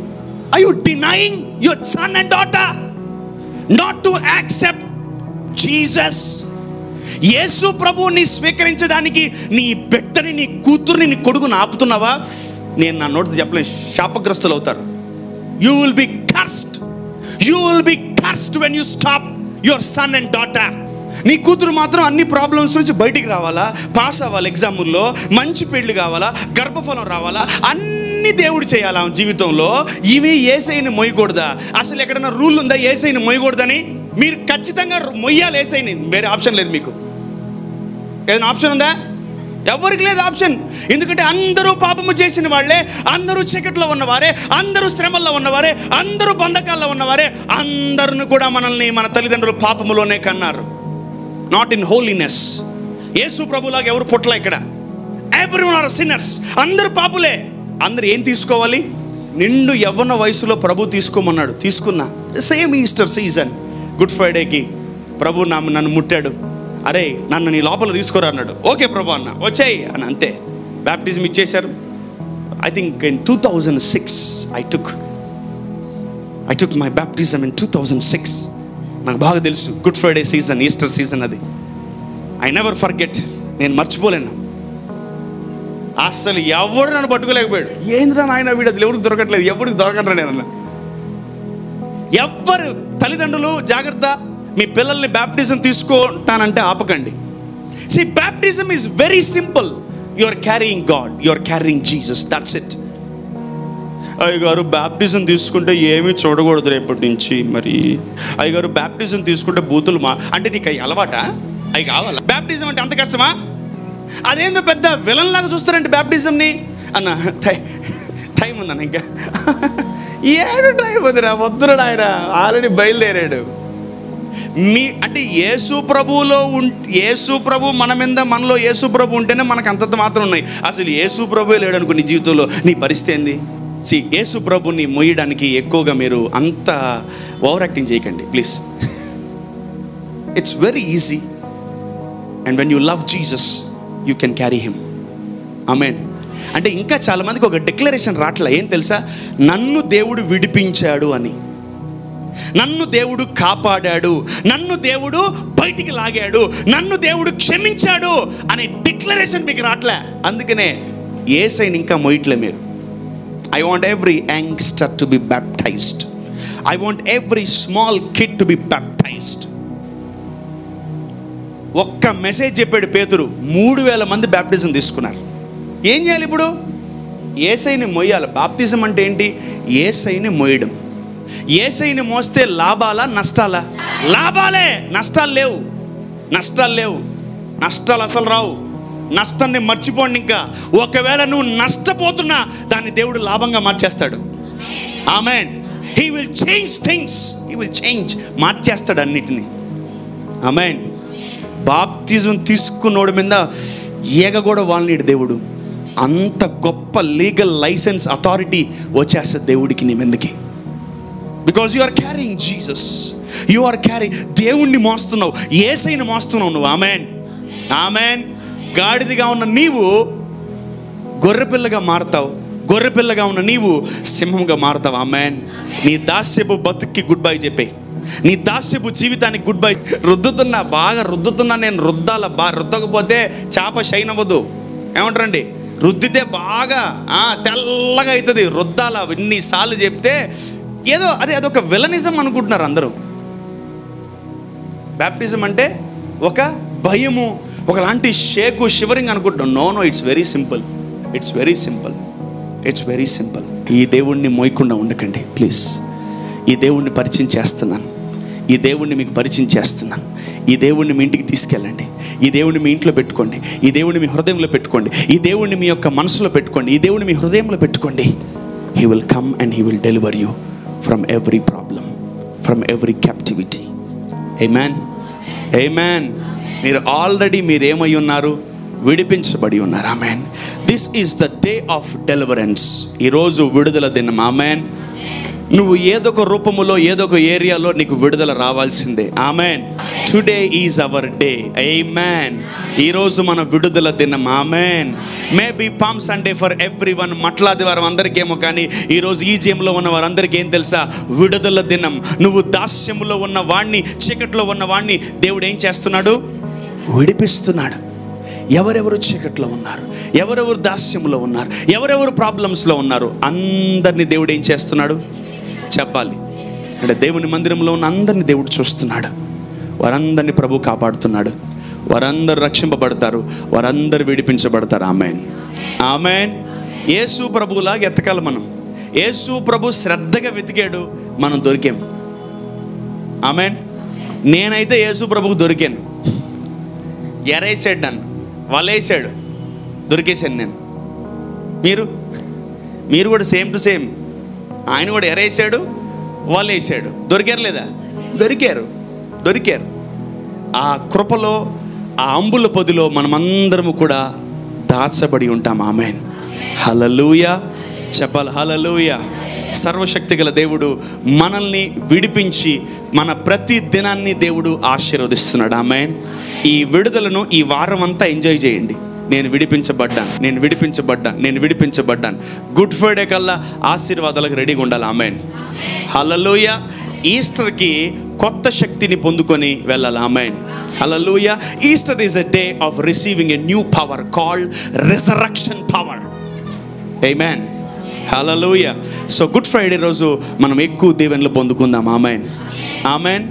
Are you denying your son and daughter not to accept Jesus? యేసు ప్రభువుని స్వీకరించడానికి నీ బిడ్డని, నీ కూతుర్ని, నీ కొడుకుని ఆపుతున్నావా? నేను నా నోటితో చెప్పలేను, శాపగ్రస్తులు అవుతారు. You will be cursed. You will be cursed when you stop your son and daughter. నీ కూతురు మాత్రం అన్ని ప్రాబ్లమ్స్ నుంచి బయటికి రావాలా, పాస్ అవ్వాలి, ఎగ్జాముల్లో మంచి పెళ్లి కావాలా, గర్భఫలం రావాలా, అన్ని దేవుడు చేయాలా జీవితంలో. ఇవి యేసయ్యని మొయ్యకూడదా? అసలు ఎక్కడన్నా రూల్ ఉందా యేసయ్యని మొయ్యకూడదని? మీరు ఖచ్చితంగా మొయ్యాలి యేసయ్యని. వేరే ఆప్షన్ లేదు మీకు. ఏదైనా ఆప్షన్ ఉందా? ఎవరికి లేదు ఆప్షన్. ఎందుకంటే అందరూ పాపము చేసిన వాళ్ళే, అందరూ చీకట్లో ఉన్నవారే, అందరూ శ్రమల్లో ఉన్నవారే, అందరూ బంధకాల్లో ఉన్నవారే. అందరిని కూడా మనల్ని మన తల్లిదండ్రులు పాపములోనే కన్నారు. Not in holiness. యేసు ప్రభులాగా ఎవరు పుట్టలే ఇక్కడ. Everyone are sinners. అందరూ పాపులే. అందరూ ఏం తీసుకోవాలి? నిండు యవ్వన వయసులో ప్రభు తీసుకోమన్నాడు, తీసుకున్నా. సేమ్ ఈస్టర్ సీజన్, గుడ్ ఫ్రైడేకి ప్రభు నన్ను ముట్టాడు. అరే నన్ను నీ లోపల తీసుకోరా అన్నాడు. ఓకే ప్రభు అన్న, వచ్చాయి అని, అంతే. బ్యాప్టిజం ఇచ్చేశారు. I think in 2006 I took my baptism in 2006. నాకు బాగా తెలుసు, good Friday season, Easter season అది. I never forget. నేను మర్చిపోలేను. అసలు ఎవడు నన్ను పట్టుకోలేకపోయాడు. ఏంద్రా నాయన వీడు అసలు ఎవరికి దొరకట్లేదు, ఎవరికి దొరకట్రా నేను. ఎవ్వరు తల్లిదండ్రులు జాగ్రత్త, మీ పిల్లల్ని baptism తీసుకుంటానంటే ఆపకండి. See, baptism is very simple. You are carrying God, you are carrying Jesus, that's it. అయ్యగారు బ్యాప్టిజం తీసుకుంటే ఏమీ చూడకూడదు రేపటి నుంచి. మరి అయ్యగారు బ్యాప్టిజం తీసుకుంటే బూతులు అంటే నీకు అవి అలవాటా? అవి కావాలా? బ్యాప్టిజం అంటే అంత కష్టమా? అదేందో పెద్ద విలన్ లాగా చూస్తారంటే బ్యాప్టిజంని. అన్న టైం ఉందన్న, ఇంకా ఏడు టైం వద్దురా, వద్దురా ఆయన ఆల్రెడీ బయలుదేరాడు. అంటే యేసు ప్రభువులో యేసు ప్రభు మన మీద, మనలో యేసు ప్రభు ఉంటేనే మనకు అంతంత మాత్రం ఉన్నాయి. అసలు యేసు ప్రభువే లేడు అనుకో నీ జీవితంలో, నీ పరిస్థితి ఏంది? యేసు ప్రభుని మోయడానికి ఎక్కువగా మీరు అంత ఓవర్ యాక్టింగ్ చేయకండి please. It's very easy. And when you love Jesus you can carry him. ఆమేన్. అంటే ఇంకా చాలామందికి ఒక డిక్లరేషన్ రాట్లా. ఏం తెలుసా? నన్ను దేవుడు విడిపించాడు అని, నన్ను దేవుడు కాపాడాడు, నన్ను దేవుడు బయటికి లాగాడు, నన్ను దేవుడు క్షమించాడు అనే డిక్లరేషన్ మీకు రాట్లే. అందుకనే యేసయ్యని ఇంకా మోయట్లే మీరు. I want every youngster to be baptized. I want every small kid to be baptized. ఒక్క మెసేజ్ చెప్పాడు పేతురు, 3000 మంది బ్యాప్టిజం తీసుకున్నారు. ఏం చేయాలి ఇప్పుడు? యేసయ్యని మోయాలి. బాప్తిజం అంటే ఏంటి? యేసయ్యని మోయడం. యేసయ్యని మోస్తే లాభాలా నష్టాలా? లాభాలే, నష్టాలు లేవు. నష్టాలు లేవు, నష్టాలు అసలు రావు. నష్టాన్ని మర్చిపోండి. ఇంకా ఒకవేళ నువ్వు నష్టపోతున్నా దాన్ని దేవుడు లాభంగా మార్చేస్తాడు. ఆమేన్. He will change things, he will change, మార్చేస్తాడు అన్నిటినీ. ఆమేన్. బాప్తిజం తీసుకున్నోడి మీద ఏగ కూడా వాళ్ళని దేవుడు, అంత గొప్ప లీగల్ లైసెన్స్ అథారిటీ వచ్చేస్తుంది దేవుడికి నీ మీదకి. Because you are carrying Jesus, you are carrying, దేవుణ్ణి మోస్తున్నావు, యేసయ్యని మోస్తున్నావు నువ్వు. ఆమేన్, ఆమేన్. గాడిదిగా ఉన్న నీవు గొర్రెపిల్లగా మారుతావు, గొర్రెపిల్లగా ఉన్న నీవు సింహంగా మారుతావు. ఆమేన్. నీ దాస్యపు బతుక్కి గుడ్ బై చెప్పే, నీ దాస్యపు జీవితానికి గుడ్ బై. రుద్దుతున్నా, బాగా రుద్దుతున్నా, నేను రుద్దాల, బాగా రుద్దకపోతే చేప షైన్ అవ్వదు. ఏమంటారండి? రుద్దితే బాగా తెల్లగా అవుతుంది. రుద్దాల ఎన్నిసార్లు చెప్తే ఏదో అదొక విలనిజం అనుకుంటున్నారు అందరూ. బ్యాప్టిజం అంటే ఒక భయము, ఒకలాంటి షేకు, షివరింగ్ అనుకుంటున్నాం. No, it's very simple. It's very simple. It's very simple. ఈ దేవుణ్ణి మోయకుండా ఉండకండి ప్లీజ్. ఈ దేవుణ్ణి పరిచయం చేస్తున్నాను. ఈ దేవుణ్ణి మీకు పరిచయం చేస్తున్నాను. ఈ దేవుణ్ణి మీ ఇంటికి తీసుకెళ్ళండి. ఈ దేవుణ్ణి మీ ఇంట్లో పెట్టుకోండి. ఈ దేవుణ్ణి మీ హృదయంలో పెట్టుకోండి. ఈ దేవుణ్ణి మీ యొక్క మనసులో పెట్టుకోండి. ఈ దేవుణ్ణి మీ హృదయంలో పెట్టుకోండి. He will come and he will deliver you from every problem, from every captivity. ఆమేన్. ఆమేన్. మీరు ఆల్రెడీ మీరేమై ఉన్నారు? విడిపించబడి ఉన్నారు. ఆమేన్. This is the day of deliverance. ఈరోజు విడుదల దినం. ఆమేన్. నువ్వు ఏదొక రూపములో, ఏదొక ఏరియాలో నీకు విడుదల రావాల్సిందే. ఆమేన్. Today is our day. ఆమేన్. ఈరోజు మన విడుదల దినం. ఆమేన్. Maybe palm Sunday for every one. మట్లాది వారం అందరికేమో, కానీ ఈరోజు ఈ జీఎంలో ఉన్న వారందరికీ ఏం తెలుసా? విడుదల దినం. నువ్వు దాస్యంలో ఉన్న వాణ్ణి, చీకట్లో ఉన్న వాణ్ణి దేవుడు ఏం చేస్తున్నాడు? విడిపిస్తున్నాడు. ఎవరెవరు చీకట్లో ఉన్నారు, ఎవరెవరు దాస్యంలో ఉన్నారు, ఎవరెవరు ప్రాబ్లమ్స్లో ఉన్నారు, అందరినీ దేవుడు ఏం చేస్తున్నాడు చెప్పాలి. అంటే దేవుని మందిరంలో ఉన్న అందరినీ దేవుడు చూస్తున్నాడు. వారందరినీ ప్రభు కాపాడుతున్నాడు. వారందరూ రక్షింపబడతారు. వారందరూ విడిపించబడతారు. ఆమేన్. ఆమేన్. యేసు ప్రభువులాగా ఎతకాలి మనం. యేసు ప్రభు శ్రద్ధగా వెతికాడు, మనం దొరికాం. ఆమేన్. నేనైతే యేసు ప్రభుకు దొరికాను. ఎరేసాడు, నన్ను వలేసాడు, దొరికేశాను నేను. మీరు కూడా సేమ్ టు సేమ్. ఆయన కూడా ఎరేసాడు, వలేసాడు. దొరికారు లేదా? దొరికారు. ఆ కృపలో, ఆ అంబుల పొదిలో మనమందరము కూడా దాచబడి ఉంటాం. ఆమేన్. హల్లెలూయా చెప్పాలి. హల్లెలూయా. సర్వశక్తి గల దేవుడు మనల్ని విడిపించి మన ప్రతి దినాన్ని దేవుడు ఆశీర్వదిస్తున్నాడు. ఆమేన్. ఈ విడుదలను ఈ వారం అంతా ఎంజాయ్ చేయండి. నేను విడిపించబడ్డాను. గుడ్ ఫ్రైడే కల్లా ఆశీర్వాదాలకు రెడీగా ఉండాలి. ఆమేన్. హల్లెలూయా. ఈస్టర్కి కొత్త శక్తిని పొందుకొని వెళ్ళాలి. ఆమేన్. హల్లెలూయా. Easter is a day of receiving a new power called resurrection power. ఆమేన్. హల్లెలూయా. సో గుడ్ ఫ్రైడే రోజు మనం ఎక్కువ దీవెనలు పొందుకుందాం. ఆమేన్. ఆమేన్.